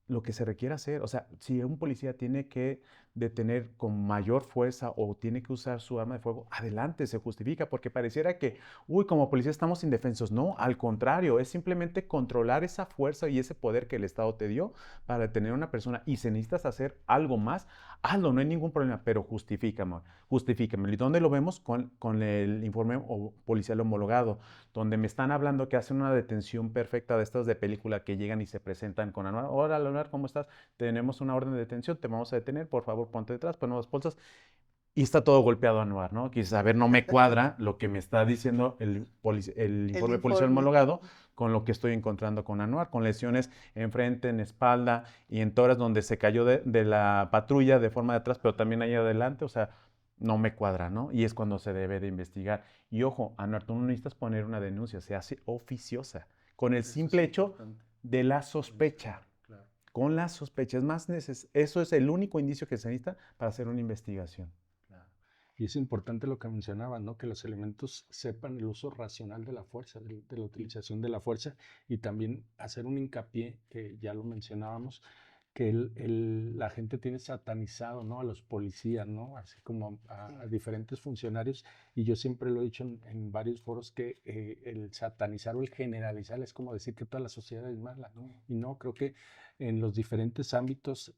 lo que se requiere hacer, o sea, si un policía tiene que detener con mayor fuerza o tiene que usar su arma de fuego, adelante, se justifica, porque pareciera que, uy, como policía estamos indefensos. No, al contrario, es simplemente controlar esa fuerza y ese poder que el Estado te dio para detener a una persona. Y si necesitas hacer algo más, hazlo, no hay ningún problema, pero justifícame, justifícame. ¿Y dónde lo vemos? Con el informe policial homologado, donde me están hablando que hacen una detención perfecta de estas de película que llegan y se presentan con Anuar. Hola, Leonardo, ¿cómo estás? Tenemos una orden de detención, te vamos a detener, por favor, ponte detrás, ponemos las bolsas. Y está todo golpeado Anuar, ¿no? Quizás, a ver, no me cuadra lo que me está diciendo el informe policial informe. homologado con lo que estoy encontrando con Anuar, con lesiones en frente, en espalda y en toras donde se cayó de la patrulla de forma de atrás, pero también ahí adelante, o sea, no me cuadra, ¿no? Y es cuando se debe de investigar. Y ojo, Anuar, tú no necesitas poner una denuncia, se hace oficiosa, con el Eso es simple hecho importante. de la sospecha. Claro. Con la sospecha, eso es el único indicio que se necesita para hacer una investigación. Claro. Y es importante lo que mencionaba, ¿no? Que los elementos sepan el uso racional de la fuerza, de la utilización de la fuerza y también hacer un hincapié, que ya lo mencionábamos, que la gente tiene satanizado, ¿no? A los policías, ¿no? Así como a diferentes funcionarios. Y yo siempre lo he dicho en varios foros que el satanizar o el generalizar es como decir que toda la sociedad es mala. Y no, creo que en los diferentes ámbitos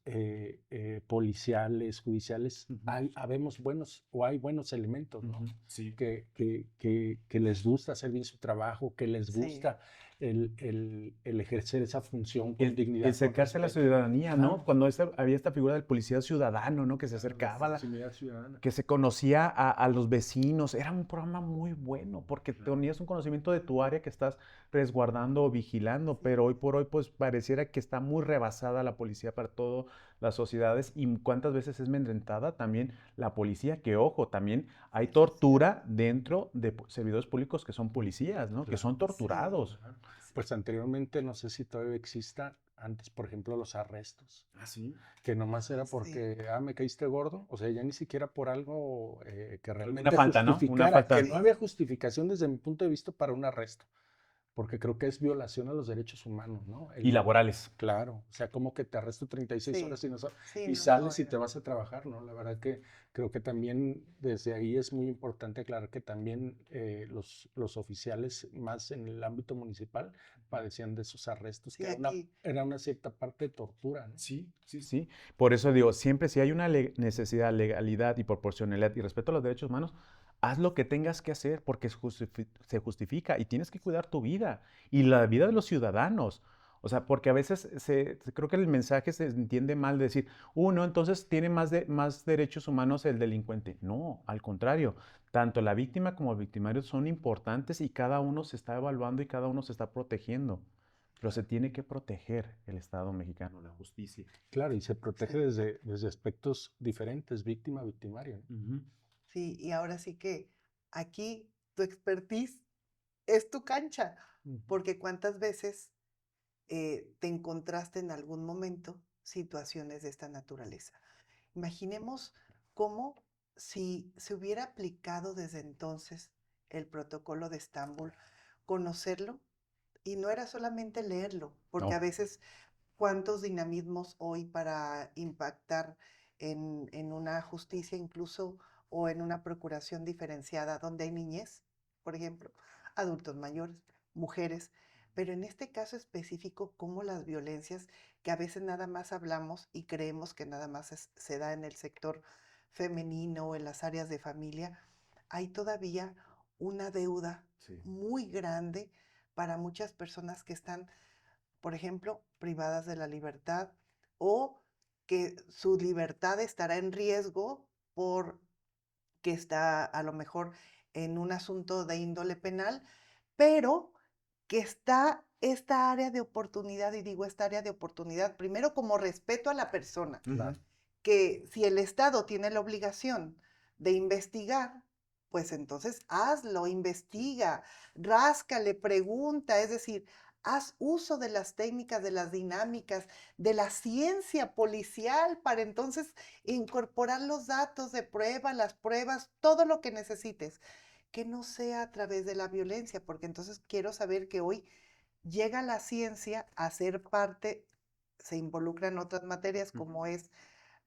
policiales, judiciales, habemos buenos o hay buenos elementos, ¿no? Sí. Que les gusta hacer bien su trabajo, que les Sí. gusta el ejercer esa función con dignidad. El acercarse a la respeto. ciudadanía, ¿no? Claro. Cuando había esta figura del policía ciudadano, ¿no? Que se acercaba, Proximidad ciudadana. que se conocía a los vecinos. Era un programa muy bueno porque tenías un conocimiento de tu área que estás resguardando o vigilando, pero hoy por hoy pues pareciera que está muy rebasada la policía para todas las sociedades y cuántas veces es amedrentada también la policía, que ojo, también hay tortura dentro de servidores públicos que son policías, ¿no? Que son torturados. Claro. Pues anteriormente, no sé si todavía exista, antes, por ejemplo, los arrestos, ¿Ah, sí? que nomás era porque, me caíste gordo, o sea, ya ni siquiera por algo que realmente Una falta, ¿no? Una justificara, falta. que no había justificación desde mi punto de vista para un arresto, porque creo que es violación a los derechos humanos, ¿no? Y laborales. Claro, o sea, como que te arresto 36 Sí. horas y, Sí, y no, sales y no, te vas a trabajar, ¿no? La verdad que creo que también desde ahí es muy importante aclarar que también los oficiales, más en el ámbito municipal, padecían de esos arrestos, Sí, que aquí. era una cierta parte de tortura, ¿no? Sí. Por eso digo, siempre si hay una necesidad, legalidad y proporcionalidad y respeto a los derechos humanos, haz lo que tengas que hacer porque se justifica y tienes que cuidar tu vida y la vida de los ciudadanos. O sea, porque a veces creo que el mensaje se entiende mal de decir, no, entonces tiene más derechos humanos el delincuente. No, al contrario, tanto la víctima como el victimario son importantes y cada uno se está evaluando y cada uno se está protegiendo. Pero se tiene que proteger el Estado mexicano, la justicia. Claro, y se protege desde aspectos diferentes, víctima, victimario, ¿no? Sí, y ahora sí que aquí tu expertise es tu cancha, porque cuántas veces te encontraste en algún momento situaciones de esta naturaleza. Imaginemos cómo si se hubiera aplicado desde entonces el protocolo de Estambul, conocerlo, y no era solamente leerlo, porque a No. veces cuántos dinamismos hoy para impactar en una justicia incluso o en una procuración diferenciada donde hay niñez, por ejemplo, adultos mayores, mujeres, pero en este caso específico, como las violencias que a veces nada más hablamos y creemos que nada más se da en el sector femenino o en las áreas de familia, hay todavía una deuda muy grande para muchas personas que están, por ejemplo, privadas de la libertad o que su libertad estará en riesgo por que está a lo mejor en un asunto de índole penal, pero que está esta área de oportunidad, y digo esta área de oportunidad, primero como respeto a la persona, Claro. que si el Estado tiene la obligación de investigar, pues entonces hazlo, investiga, ráscale, pregunta, es decir, haz uso de las técnicas, de las dinámicas, de la ciencia policial para entonces incorporar los datos de prueba, las pruebas, todo lo que necesites, que no sea a través de la violencia, porque entonces quiero saber que hoy llega la ciencia a ser parte, se involucra en otras materias como es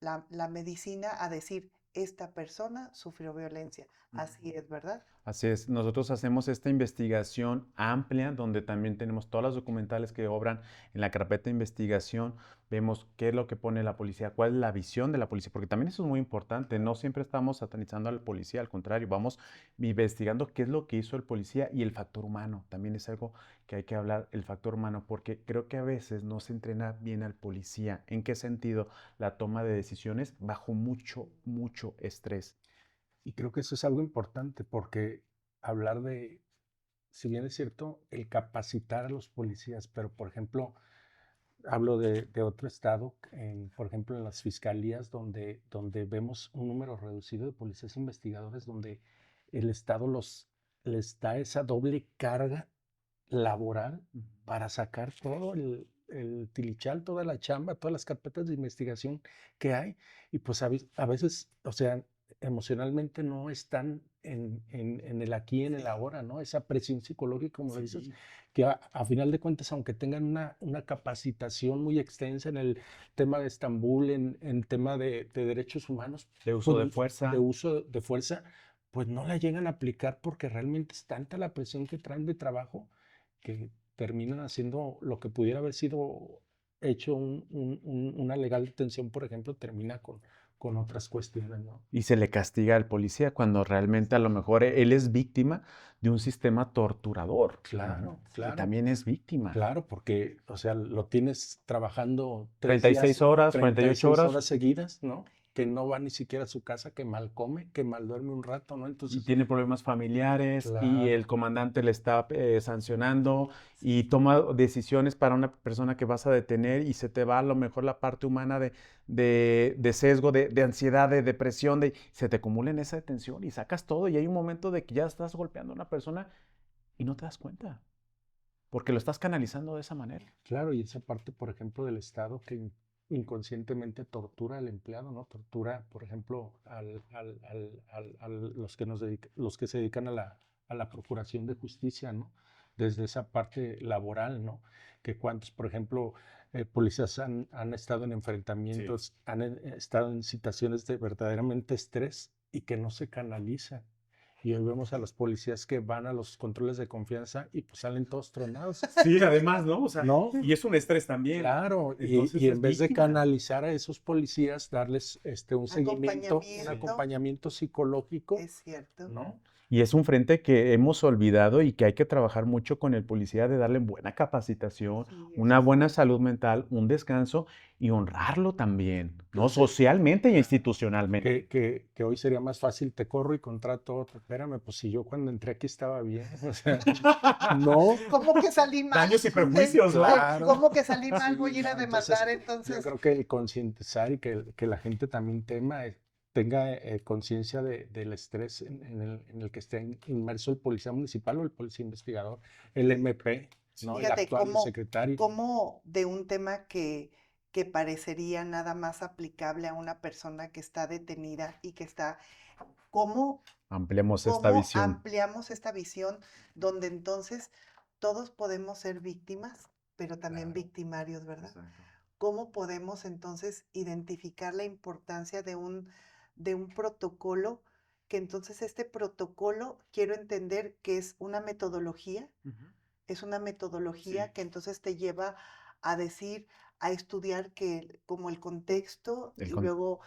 la medicina, a decir, esta persona sufrió violencia. Así es, ¿verdad? Así es, nosotros hacemos esta investigación amplia donde también tenemos todas las documentales que obran en la carpeta de investigación, vemos qué es lo que pone la policía, cuál es la visión de la policía, porque también eso es muy importante, no siempre estamos satanizando al policía, al contrario, vamos investigando qué es lo que hizo el policía y el factor humano, también es algo que hay que hablar, el factor humano, porque creo que a veces no se entrena bien al policía. ¿En qué sentido? La toma de decisiones bajo mucho estrés. Y creo que eso es algo importante porque hablar de, si bien es cierto, el capacitar a los policías, pero por ejemplo, hablo de otro estado, por ejemplo, en las fiscalías donde vemos un número reducido de policías investigadores, donde el estado les da esa doble carga laboral para sacar todo el tilichal, toda la chamba, todas las carpetas de investigación que hay. Y pues a veces, o sea, emocionalmente no están en el aquí, en el ahora, ¿no? Esa presión psicológica, como lo dices, Sí. que a final de cuentas, aunque tengan una capacitación muy extensa en el tema de Estambul, en tema de derechos humanos, De uso de pues, fuerza. de uso de fuerza, pues no la llegan a aplicar porque realmente es tanta la presión que traen de trabajo que terminan haciendo lo que pudiera haber sido hecho una legal detención, por ejemplo, termina con otras cuestiones, ¿no? Y se le castiga al policía cuando realmente a lo mejor él es víctima de un sistema torturador. Claro, Y claro, también es víctima. claro, porque, o sea, lo tienes trabajando 36 horas, 48 36 horas. horas seguidas, ¿no? Que no va ni siquiera a su casa, que mal come, que mal duerme un rato, ¿no? Y Entonces, tiene problemas familiares y el claro, comandante le está sancionando y toma decisiones para una persona que vas a detener y se te va a lo mejor la parte humana de sesgo, de ansiedad, de depresión, se te acumula en esa detención y sacas todo y hay un momento de que ya estás golpeando a una persona y no te das cuenta porque lo estás canalizando de esa manera. claro, y esa parte, por ejemplo, del Estado que inconscientemente tortura al empleado, ¿no? Tortura, por ejemplo, a los que los que se dedican a la procuración de justicia, ¿no? Desde esa parte laboral, ¿no? Que cuántos, por ejemplo, policías han estado en enfrentamientos, han estado en situaciones de verdaderamente estrés y que no se canalizan. Y hoy vemos a los policías que van a los controles de confianza y pues salen todos tronados, Sí, además, ¿no? O sea, ¿no? y es un estrés también. Claro, Entonces y es en vez de víctima. canalizar a esos policías, darles un seguimiento, un Acompañamiento, acompañamiento psicológico, es cierto. ¿no? Y es un frente que hemos olvidado y que hay que trabajar mucho con el policía de darle buena capacitación, Sí, una eso sí. buena salud mental, un descanso y honrarlo también, ¿no? Entonces, Socialmente y institucionalmente. que hoy sería más fácil, te corro y contrato otro. Espérame, pues si yo cuando entré aquí estaba bien, o sea, no, ¿Cómo que salí mal? Daños y perjuicios, ¿no? claro. ¿Cómo que salí mal? Sí, Voy a ir a no, entonces demandar yo entonces. creo que el concientizar y que la gente también tenga conciencia del estrés en el que esté inmerso el policía municipal o el policía investigador, el MP, ¿no? El Fíjate actual cómo, secretario. cómo de un tema que parecería nada más aplicable a una persona que está detenida y que está, cómo, Ampliemos esta cómo visión. ampliamos esta visión donde entonces todos podemos ser víctimas, pero también Claro. victimarios, ¿verdad? ¿Cómo podemos entonces identificar la importancia de un protocolo? Que entonces este protocolo quiero entender que es una metodología, es una metodología Sí. que entonces te lleva a decir, a estudiar que como el contexto El y con- luego,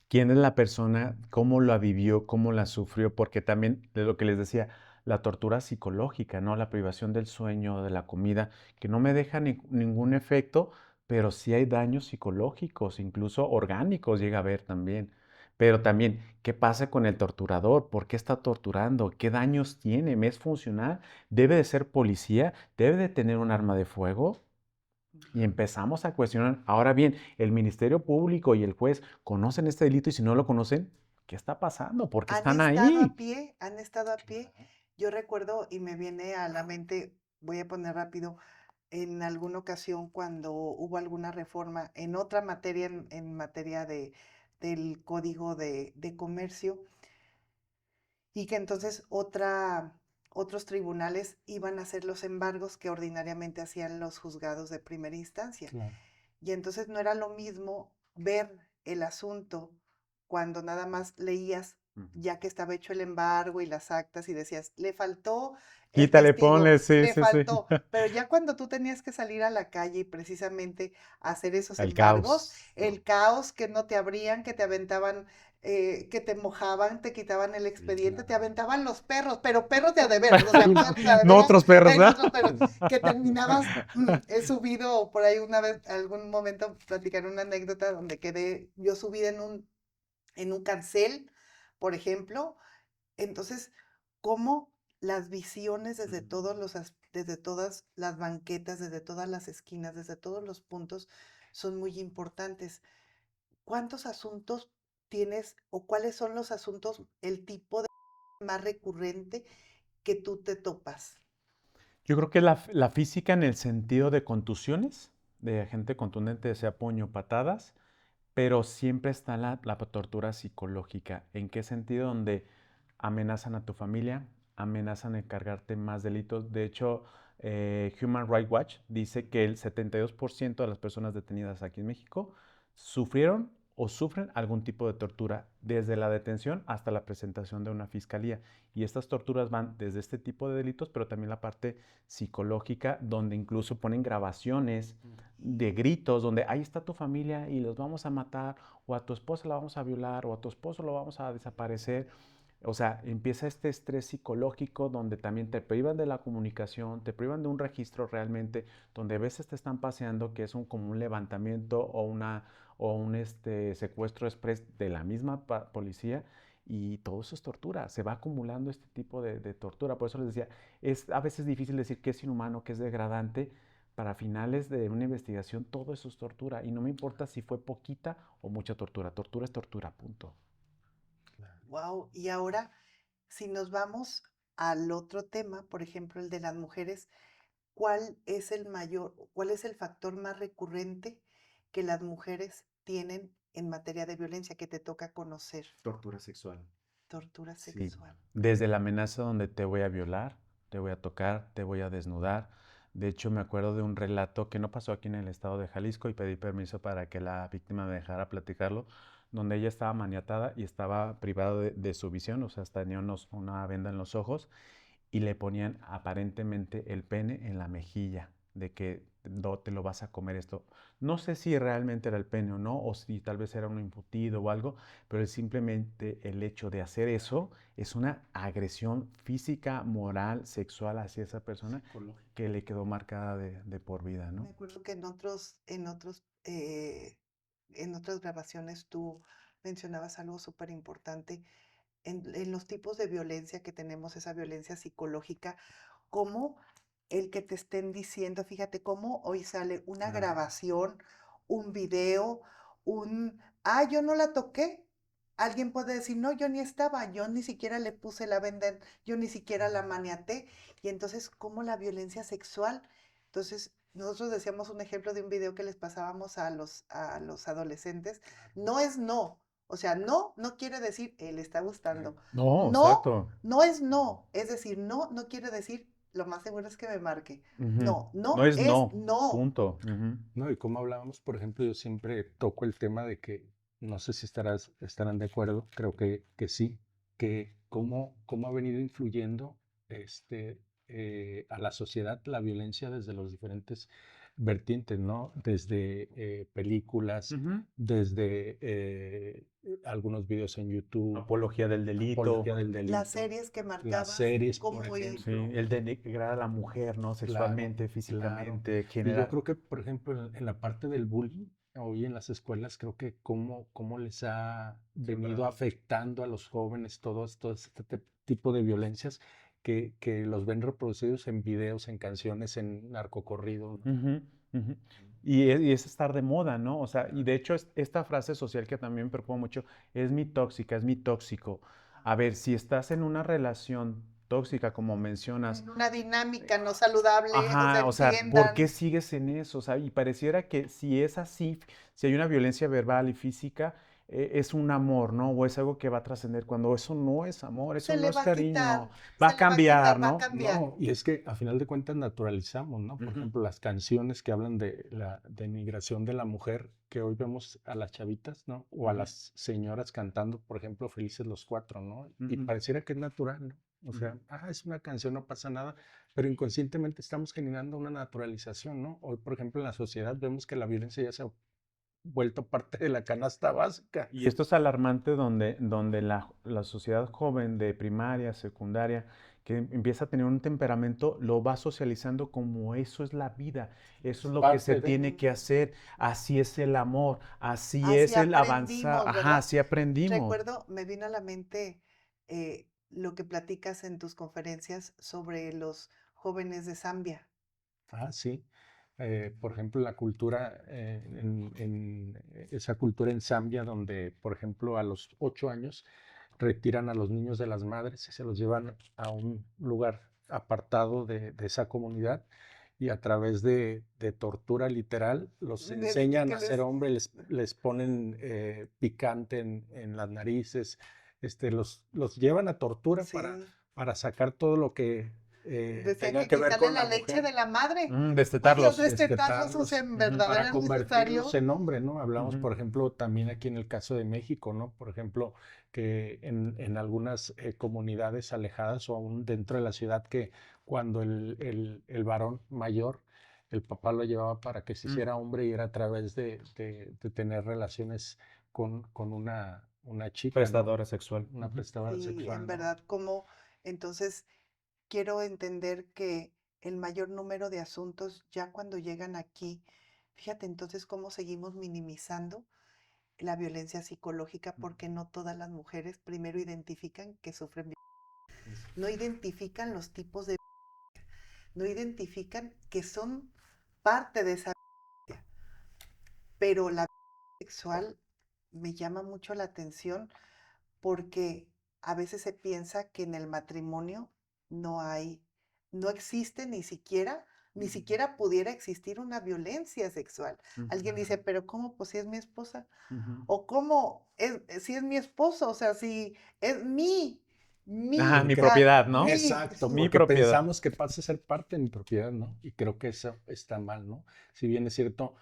¿Quién es la persona? ¿Cómo la vivió? ¿Cómo la sufrió? Porque también, de lo que les decía, la tortura psicológica, ¿no? La privación del sueño, de la comida, que no me deja ningún efecto, pero sí hay daños psicológicos, incluso orgánicos llega a haber también. Pero también, ¿qué pasa con el torturador? ¿Por qué está torturando? ¿Qué daños tiene? ¿Me es funcional? ¿Debe de ser policía? ¿Debe de tener un arma de fuego? Y empezamos a cuestionar. Ahora bien, el Ministerio Público y el juez conocen este delito y si no lo conocen, ¿qué está pasando? ¿Por qué han están estado a ahí? pie, han estado a pie. Yo recuerdo y me viene a la mente, voy a poner rápido, en alguna ocasión cuando hubo alguna reforma en otra materia, en materia del Código de Comercio, y que entonces otros tribunales iban a hacer los embargos que ordinariamente hacían los juzgados de primera instancia. Claro. Y entonces no era lo mismo ver el asunto cuando nada más leías, ya que estaba hecho el embargo y las actas y decías, le faltó el Quítale, testigo, ponle, sí, le sí, sí. faltó. Pero ya cuando tú tenías que salir a la calle y precisamente hacer esos El embargos, caos. el caos, que no te abrían, que te aventaban, que te mojaban, te quitaban el expediente, te aventaban los perros, pero perros de a de veras, o sea, perros de a de No veras, otros perros, ¿no? otros perros, que terminabas, he subido por ahí una vez, algún momento, platicar una anécdota donde quedé yo subida en un cancel, por ejemplo, Entonces, ¿cómo las visiones desde desde todas las banquetas, desde todas las esquinas, desde todos los puntos son muy importantes? ¿Cuántos asuntos tienes o cuáles son los asuntos, el tipo de más recurrente que tú te topas? Yo creo que la física en el sentido de contusiones, de gente contundente, sea puño, patadas, pero siempre está la tortura psicológica. ¿En qué sentido? Donde amenazan a tu familia, amenazan en cargarte más delitos. De hecho, Human Rights Watch dice que el 72% de las personas detenidas aquí en México sufrieron o sufren algún tipo de tortura, desde la detención hasta la presentación de una fiscalía. Y estas torturas van desde este tipo de delitos, pero también la parte psicológica, donde incluso ponen grabaciones de gritos, donde ahí está tu familia y los vamos a matar, o a tu esposa la vamos a violar, o a tu esposo lo vamos a desaparecer. O sea, empieza este estrés psicológico donde también te privan de la comunicación, te privan de un registro realmente, donde a veces te están paseando que es como un levantamiento o un secuestro express de la misma policía, y todo eso es tortura. Se va acumulando este tipo de tortura. Por eso les decía, es a veces difícil decir que es inhumano, que es degradante. Para finales de una investigación todo eso es tortura, y no me importa si fue poquita o mucha tortura. Tortura es tortura, punto. Wow. Y ahora, si nos vamos al otro tema, por ejemplo, el de las mujeres, cuál es el factor más recurrente que las mujeres tienen en materia de violencia que te toca conocer? Tortura sexual. Tortura Sí, sexual. desde la amenaza donde te voy a violar, te voy a tocar, te voy a desnudar. De hecho, me acuerdo de un relato que no pasó aquí en el estado de Jalisco, y pedí permiso para que la víctima me dejara platicarlo, donde ella estaba maniatada y estaba privada de su visión, o sea, tenía una venda en los ojos, y le ponían aparentemente el pene en la mejilla, de que no te lo vas a comer esto. No sé si realmente era el pene o no, o si tal vez era un embutido o algo, pero simplemente el hecho de hacer eso es una agresión física, moral, sexual hacia esa persona, que le quedó marcada de por vida, Me ¿no? acuerdo que en otras grabaciones tú mencionabas algo súper importante en los tipos de violencia que tenemos, esa violencia psicológica, como el que te estén diciendo, fíjate cómo hoy sale una grabación, un video, yo no la toqué. Alguien puede decir, no, yo ni estaba, yo ni siquiera le puse la venda, yo ni siquiera la maniaté. Y entonces, ¿cómo la violencia sexual? Entonces, nosotros decíamos un ejemplo de un video que les pasábamos a los adolescentes. No es no. O sea, no, no quiere decir, le está gustando. No, No, exacto. no es no. Es decir, no, no quiere decir, lo más seguro es que me marque. Ujú. No, No no es es no, no. punto. Ujú. No, y como hablábamos, por ejemplo, yo siempre toco el tema de que, no sé si estarán de acuerdo, creo que sí, que cómo ha venido influyendo a la sociedad la violencia desde los diferentes vertientes, ¿no? Desde películas, Ujú. desde algunos videos en YouTube, Apología del delito. apología del Las delito, series que las marcabas, series, por cómo ir. Sí, ejemplo. el denigrar a la mujer, ¿no? Claro, Sexualmente, claro. físicamente, Y yo genera. creo que, por ejemplo, en la parte del bullying, hoy en las escuelas, creo que cómo les ha venido afectando a los jóvenes todo este tipo de violencias que los ven reproducidos en videos, en canciones, en narcocorridos, ¿no? Ujú, ujú. Y es estar de moda, ¿no? O sea, y de hecho esta frase social que también me preocupa mucho, es mi tóxica, es mi tóxico. A ver, si estás en una relación tóxica, como mencionas, En una dinámica no saludable, o sea, ajá, o sea, ¿por qué entiendan. sigues en eso? O sea, y pareciera que si es así, si hay una violencia verbal y física, es un amor, ¿no? O es algo que va a trascender, cuando eso no es amor, eso Se no le es va a cariño, quitar, va se a le va a quitar, cambiar, va a ¿no? cambiar. No, y es que a final de cuentas naturalizamos, ¿no? Por Ujú, ejemplo, las canciones que hablan de la denigración de la mujer, que hoy vemos a las chavitas, ¿no? O a ujú, las señoras cantando, por ejemplo, Felices los Cuatro, ¿no? Y ujú, pareciera que es natural, ¿no? O sea, ujú. es una canción, no pasa nada, pero inconscientemente estamos generando una naturalización, ¿no? Hoy, por ejemplo, en la sociedad vemos que la violencia ya se ha vuelto parte de la canasta básica. Y esto es alarmante, donde la sociedad joven de primaria, secundaria, que empieza a tener un temperamento, lo va socializando como eso es la vida, eso es lo que se Parte de... tiene que hacer, así es el amor, así Así es el avanzar, aprendimos, ajá, ¿verdad? así aprendimos. Recuerdo, me vino a la mente lo que platicas en tus conferencias sobre los jóvenes de Zambia. Ah, sí. Por ejemplo, la cultura, esa cultura en Zambia, donde, por ejemplo, a los 8 años retiran a los niños de las madres y se los llevan a un lugar apartado de esa comunidad y a través de tortura literal los enseñan Que a ser les, hombres, les ponen picante en las narices, los llevan a tortura sí, para sacar todo lo que decían tenga que que ver quitarle con la la leche mujer. de la madre. Ay, los Destetarlos. destetarlos, o sea, Destetarlos en Ujú. verdad para era convertirlos necesario. en hombre, ¿no? Hablamos, Ujú. por ejemplo, también aquí en el caso de México, ¿no? Por ejemplo, que en algunas comunidades alejadas o aún dentro de la ciudad, que cuando el varón mayor, el papá lo llevaba para que se Mm. hiciera hombre y era a través de tener relaciones con una chica, ¿no? Prestadora sexual. Una Ujú. prestadora Sí, en sexual, ¿no? verdad, como entonces quiero entender que el mayor número de asuntos ya cuando llegan aquí, fíjate entonces cómo seguimos minimizando la violencia psicológica porque no todas las mujeres primero identifican que sufren, no identifican los tipos de, no identifican que son parte de esa, pero la sexual me llama mucho la atención porque a veces se piensa que en el matrimonio no hay, no existe ni siquiera pudiera existir una violencia sexual. Alguien dice, pero ¿cómo? Pues si es mi esposa. Ujú. O ¿cómo? Si es mi esposo, o sea, si es Ajá, mi Porque, propiedad, ¿no? exacto, Mi porque propiedad. pensamos que pasa a ser parte de mi propiedad, ¿no? Y creo que eso está mal, ¿no? Si bien es cierto,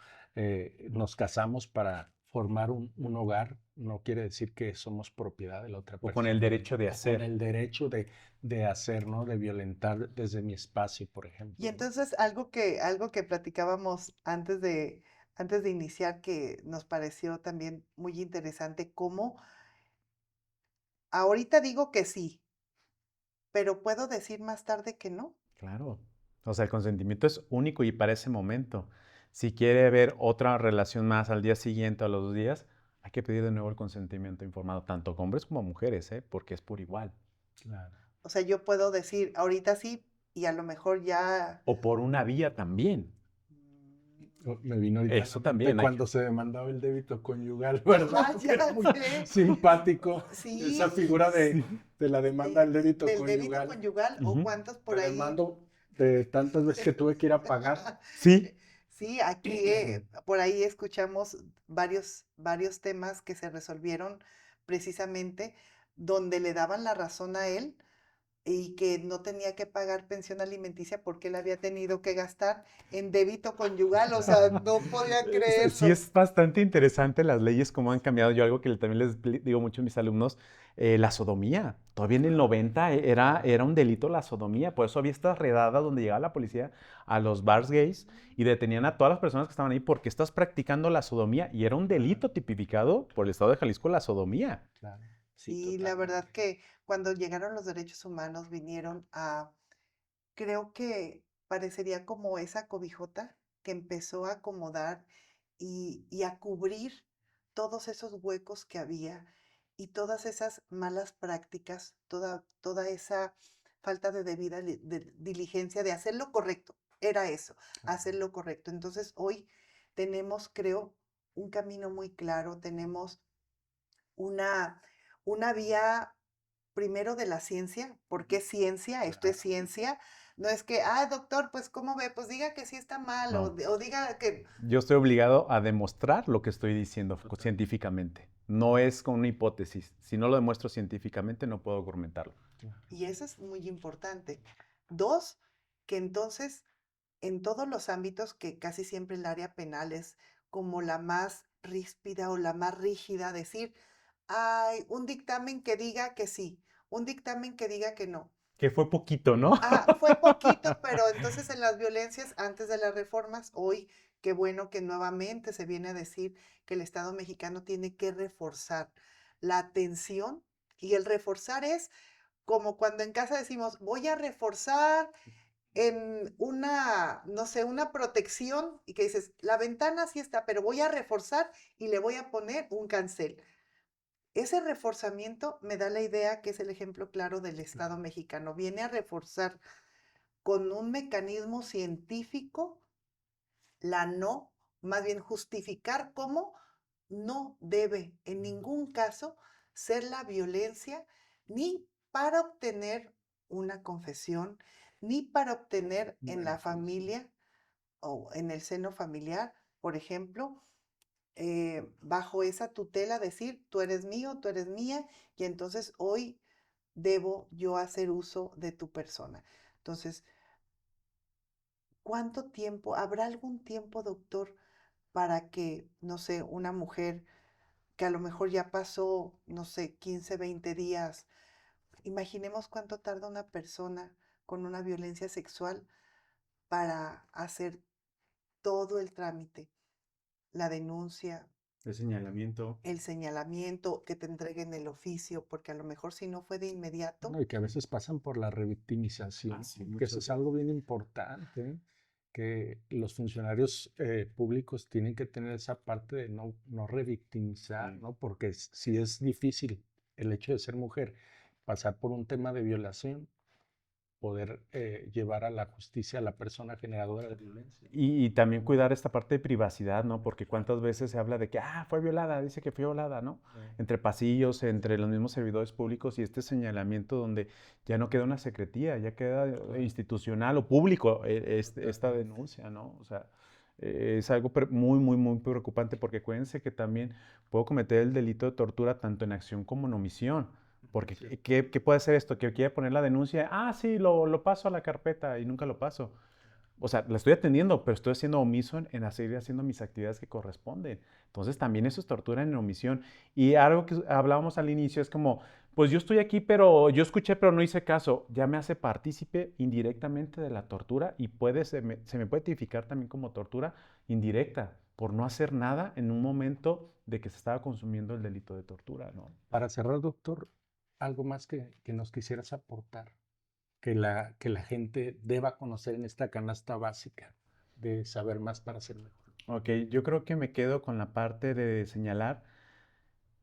nos casamos para formar un hogar, no quiere decir que somos propiedad de la otra O con el persona, derecho de o con hacer. el derecho de hacer, ¿no? De violentar desde mi espacio, por Y ejemplo, ¿no? entonces algo que platicábamos antes de iniciar que nos pareció también muy interesante, cómo ahorita digo que sí, pero puedo decir más tarde que no. Claro. O sea, el consentimiento es único y para ese momento. Si quiere ver otra relación más al día siguiente o a los 2 días, hay que pedir de nuevo el consentimiento informado, tanto hombres como mujeres, ¿eh? Porque es por igual. Claro. O sea, yo puedo decir ahorita sí y a lo mejor ya... O por una vía también. Me vino ahorita a la Eso mente también hay que... cuando se demandaba el débito conyugal, ¿verdad? Ah, Que era ya muy sé. simpático esa Sí, figura Sí. de la demanda del débito del débito conyugal. conyugal o Ujú. cuántos por Te ahí. demando de tantas veces que tuve que ir a pagar. Sí. Sí, aquí por ahí escuchamos varios temas que se resolvieron precisamente donde le daban la razón a él y que no tenía que pagar pensión alimenticia porque él había tenido que gastar en débito conyugal, o sea, Claro. no podía Sí, creerlo. es bastante interesante las leyes, cómo han cambiado. Yo algo que también digo mucho a mis alumnos, la sodomía. Todavía en el 90 era un delito la sodomía, por eso había estas redadas donde llegaba la policía a los bars gays y detenían a todas las personas que estaban ahí porque estás practicando la sodomía y era un delito tipificado por el estado de Jalisco la sodomía. Claro, sí, Sí, la verdad totalmente. que cuando llegaron los derechos humanos vinieron a, creo que parecería como esa cobijota que empezó a acomodar y a cubrir todos esos huecos que había y todas esas malas prácticas, toda esa falta de debida diligencia de hacer lo correcto. Era eso, hacer lo correcto. Entonces hoy tenemos, creo, un camino muy claro, tenemos una, una vía primero de la ciencia, porque es ciencia, esto es Claro. ciencia. No es que, ah, doctor, pues ¿cómo ve? Pues diga que sí está mal No, o diga que... yo estoy obligado a demostrar lo que estoy diciendo Total. científicamente. No es con una hipótesis. Si no lo demuestro científicamente, no puedo argumentarlo. Claro. Y eso es muy importante. Dos, que entonces en todos los ámbitos, que casi siempre el área penal es como la más ríspida o la más rígida, decir, hay un dictamen que diga que sí, un dictamen que diga que no. Que fue poquito, ¿no? Ah, fue poquito, pero entonces en las violencias antes de las reformas, hoy qué bueno que nuevamente se viene a decir que el Estado mexicano tiene que reforzar la atención y el reforzar es como cuando en casa decimos, voy a reforzar en una, no sé, una protección y que dices, la ventana sí está, pero voy a reforzar y le voy a poner un cancel. Ese reforzamiento me da la idea que es el ejemplo claro del Estado mexicano. Viene a reforzar con un mecanismo científico la no, más bien justificar cómo no debe en ningún caso ser la violencia ni para obtener una confesión, ni para obtener en la familia o en el seno familiar, por ejemplo, bajo esa tutela decir, tú eres mío, tú eres mía, y entonces hoy debo yo hacer uso de tu persona. Entonces, ¿cuánto tiempo? ¿Habrá algún tiempo, doctor, para que, no sé, una mujer que a lo mejor ya pasó, no sé, 15, 20 días, imaginemos cuánto tarda una persona con una violencia sexual para hacer todo el trámite, la denuncia, El señalamiento. el señalamiento, que te entreguen el oficio, porque a lo mejor si no fue de inmediato, No, y que a veces pasan por la revictimización, Sí, que eso muchas es algo bien importante, que los funcionarios públicos tienen que tener esa parte de no revictimizar, veces. ¿no? Porque si es difícil el hecho de ser mujer, pasar por un tema de violación, poder llevar a la justicia a la persona generadora de violencia. Y también cuidar esta parte de privacidad, ¿no? Porque cuántas veces se habla de que, fue violada, dice que fue violada, ¿no? Entre pasillos, entre los mismos servidores públicos y este señalamiento donde ya no queda una secretía, ya queda institucional o público esta denuncia, ¿no? O sea, es algo muy, muy, muy preocupante porque acuérdense que también puedo cometer el delito de tortura tanto en acción como en omisión. Porque, Sí. ¿qué puede ser esto? Que quiere poner la denuncia, sí, lo paso a la carpeta y nunca lo paso. O sea, la estoy atendiendo, pero estoy siendo omiso en seguir haciendo mis actividades que corresponden. Entonces también eso es tortura en omisión. Y algo que hablábamos al inicio es como, pues yo estoy aquí, pero yo escuché, pero no hice caso. Ya me hace partícipe indirectamente de la tortura y se me puede tipificar también como tortura indirecta por no hacer nada en un momento de que se estaba consumiendo el delito de tortura, ¿no? Para cerrar, doctor, algo más que nos quisieras aportar, que la gente deba conocer en esta canasta básica de saber más para ser mejor. Ok, yo creo que me quedo con la parte de señalar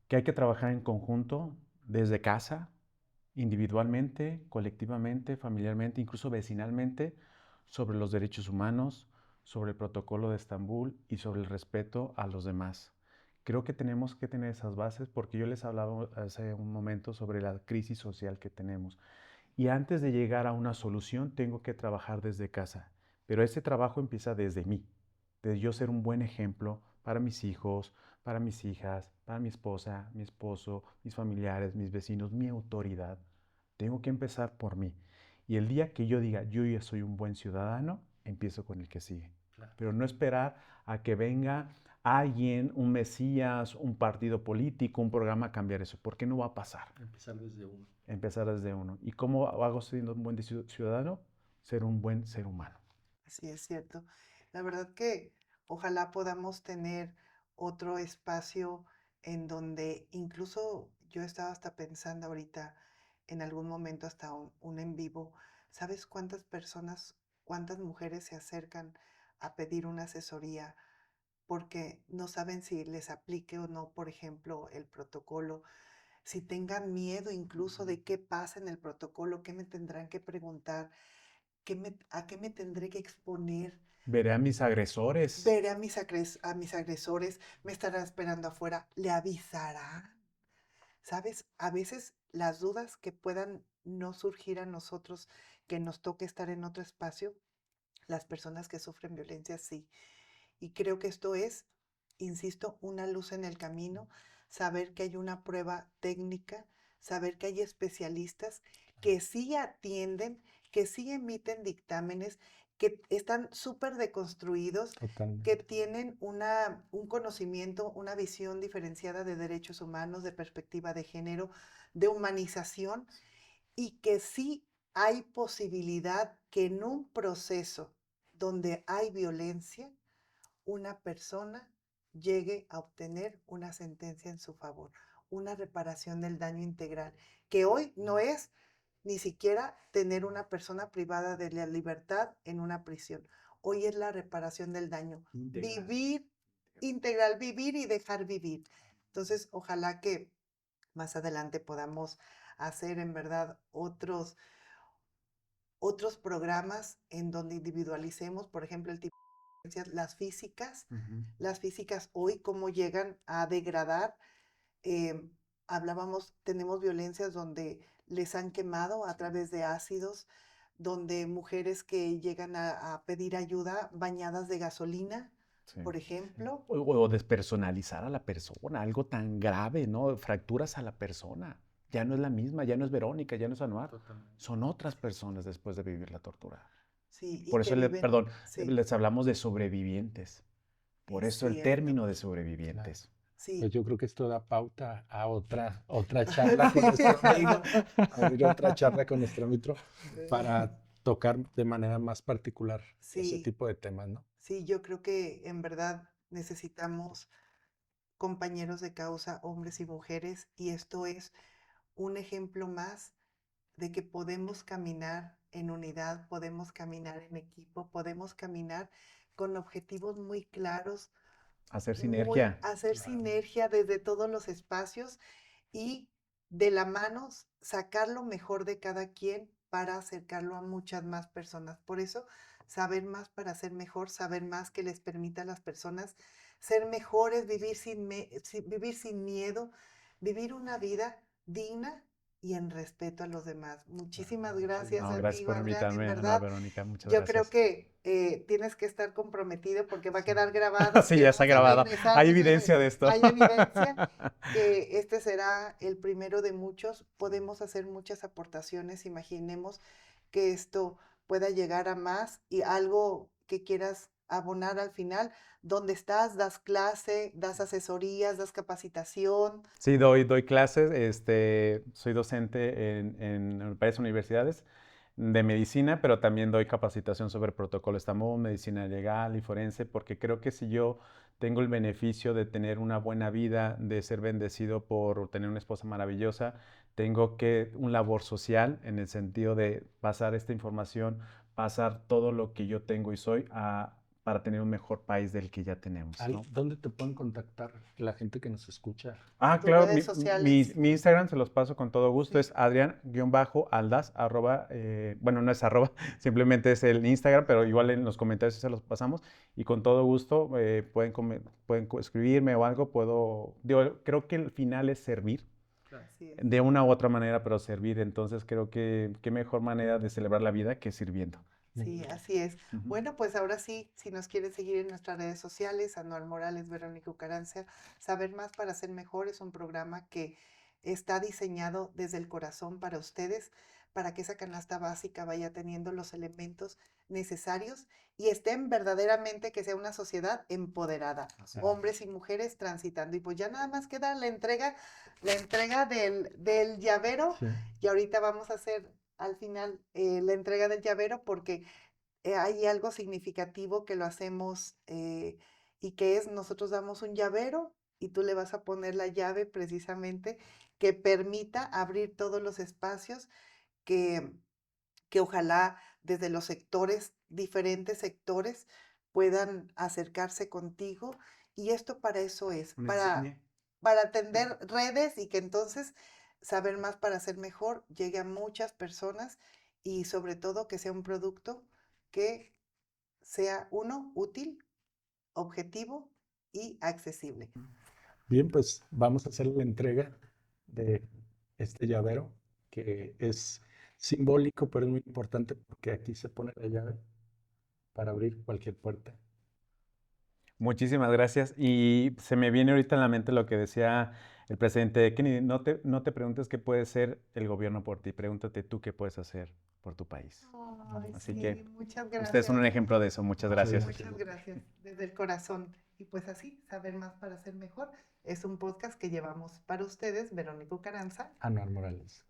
que hay que trabajar en conjunto desde casa, individualmente, colectivamente, familiarmente, incluso vecinalmente, sobre los derechos humanos, sobre el protocolo de Estambul y sobre el respeto a los demás. Creo que tenemos que tener esas bases porque yo les hablaba hace un momento sobre la crisis social que tenemos. Y antes de llegar a una solución, tengo que trabajar desde casa. Pero ese trabajo empieza desde mí, de yo ser un buen ejemplo para mis hijos, para mis hijas, para mi esposa, mi esposo, mis familiares, mis vecinos, mi autoridad. Tengo que empezar por mí. Y el día que yo diga, yo ya soy un buen ciudadano, empiezo con el que sigue. Claro. Pero no esperar a que venga alguien, un mesías, un partido político, un programa a cambiar eso, porque no va a pasar. Empezar desde uno. Empezar desde uno. ¿Y cómo hago siendo un buen ciudadano? Ser un buen ser humano. así es cierto. La verdad que ojalá podamos tener otro espacio en donde incluso yo estaba hasta pensando ahorita en algún momento hasta un en vivo. ¿Sabes cuántas personas, cuántas mujeres se acercan a pedir una asesoría porque no saben si les aplique o no, por ejemplo, el protocolo, si tengan miedo incluso de qué pasa en el protocolo, qué me tendrán que preguntar, a qué me tendré que exponer? Veré a mis agresores. Veré a mis agresores, me estarán esperando afuera, le avisarán. ¿Sabes? A veces las dudas que puedan no surgir a nosotros, que nos toque estar en otro espacio, las personas que sufren violencia sí. Y creo que esto es, insisto, una luz en el camino, saber que hay una prueba técnica, saber que hay especialistas que sí atienden, que sí emiten dictámenes, que están súper deconstruidos, que Totalmente. tienen un conocimiento, una visión diferenciada de derechos humanos, de perspectiva de género, de humanización, y que sí hay posibilidad que en un proceso donde hay violencia, una persona llegue a obtener una sentencia en su favor, una reparación del daño integral, que hoy no es ni siquiera tener una persona privada de la libertad en una prisión. Hoy es la reparación del daño. Integral. Vivir integral, vivir y dejar vivir. Entonces, ojalá que más adelante podamos hacer en verdad otros programas en donde individualicemos, por ejemplo, el tipo de violencias, las físicas hoy, cómo llegan a degradar. eh, tenemos violencias donde les han quemado a través de ácidos, donde mujeres que llegan a pedir ayuda bañadas de gasolina, Sí. por ejemplo. O despersonalizar a la persona, algo tan grave, ¿no? Fracturas a la persona. Ya no es la misma, ya no es Verónica, ya no es Anuar. Totalmente. Son otras personas después de vivir la tortura. Sí, y Por que eso, viven, perdón, sí, les hablamos de sobrevivientes. Por es eso el cierto, término de Claro. sobrevivientes. sí. Pues yo creo que esto da pauta a otra charla con nuestro amigo, abrir otra charla con nuestro amigo para tocar de manera más particular ese Sí, tipo de temas, ¿no? sí, yo creo que en verdad necesitamos compañeros de causa, hombres y mujeres, y esto es un ejemplo más de que podemos caminar en unidad, podemos caminar en equipo, podemos caminar con objetivos muy claros, Hacer muy sinergia. hacer Claro. sinergia desde todos los espacios y de la mano sacar lo mejor de cada quien para acercarlo a muchas más personas. Por eso, saber más para ser mejor, saber más que les permita a las personas ser mejores, vivir sin miedo, vivir una vida digna y en respeto a los demás. Muchísimas gracias, No, gracias amigo por Adrián, en invitarme, Anuar, verdad. Verónica, muchas Yo creo gracias. que tienes que estar comprometido porque va a Sí. quedar grabado Sí, que ya está vamos a grabado. regresar. Hay evidencia de esto. Hay evidencia que este será el primero de muchos. Podemos hacer muchas aportaciones. Imaginemos que esto pueda llegar a más y algo que quieras abonar al final. ¿Dónde estás? ¿Das clase? ¿Das asesorías? ¿Das capacitación? Sí, doy clases, soy docente en varias universidades de medicina, pero también doy capacitación sobre protocolo Estambul, medicina legal y forense, porque creo que si yo tengo el beneficio de tener una buena vida, de ser bendecido por tener una esposa maravillosa, tengo que un labor social en el sentido de pasar esta información, pasar todo lo que yo tengo y soy para tener un mejor país del que ya tenemos, ¿no? ¿Dónde te pueden contactar la gente que nos escucha? Ah, ¿Tus claro, redes sociales? mi Instagram se los paso con todo gusto, Sí. es Adrián-Aldas, bueno, no es arroba, simplemente es el Instagram, pero igual en los comentarios se los pasamos y con todo gusto pueden escribirme o algo, creo que el final es servir, Así es. de una u otra manera, pero servir, entonces creo que qué mejor manera de celebrar la vida que sirviendo. Sí, así es. Ujú. Bueno, pues ahora sí, si nos quieren seguir en nuestras redes sociales, Anual Morales, Verónica Ucaranza, Saber Más para Ser Mejor es un programa que está diseñado desde el corazón para ustedes, para que esa canasta básica vaya teniendo los elementos necesarios y estén verdaderamente que sea una sociedad empoderada, hombres y mujeres transitando. Y pues ya nada más queda la entrega del llavero Sí. y ahorita vamos a hacer al final la entrega del llavero porque hay algo significativo que lo hacemos y que es nosotros damos un llavero y tú le vas a poner la llave precisamente que permita abrir todos los espacios que, que ojalá desde los sectores, diferentes sectores, puedan acercarse contigo. Y esto para eso es, para tender redes y que entonces saber más para ser mejor llegue a muchas personas y sobre todo que sea un producto que sea uno útil, objetivo y accesible. Bien, pues vamos a hacer la entrega de este llavero, que es simbólico, pero es muy importante porque aquí se pone la llave para abrir cualquier puerta. Muchísimas gracias. Y se me viene ahorita en la mente lo que decía el presidente Kennedy, no te preguntes qué puede hacer el gobierno por ti, pregúntate tú qué puedes hacer por tu país. Ay, Así sí, que muchas ustedes son gracias. un ejemplo de eso. Muchas gracias. Muchas gracias desde el corazón. Y pues así, saber más para ser mejor. Es un podcast que llevamos para ustedes, Verónica Caranza. Anual Morales.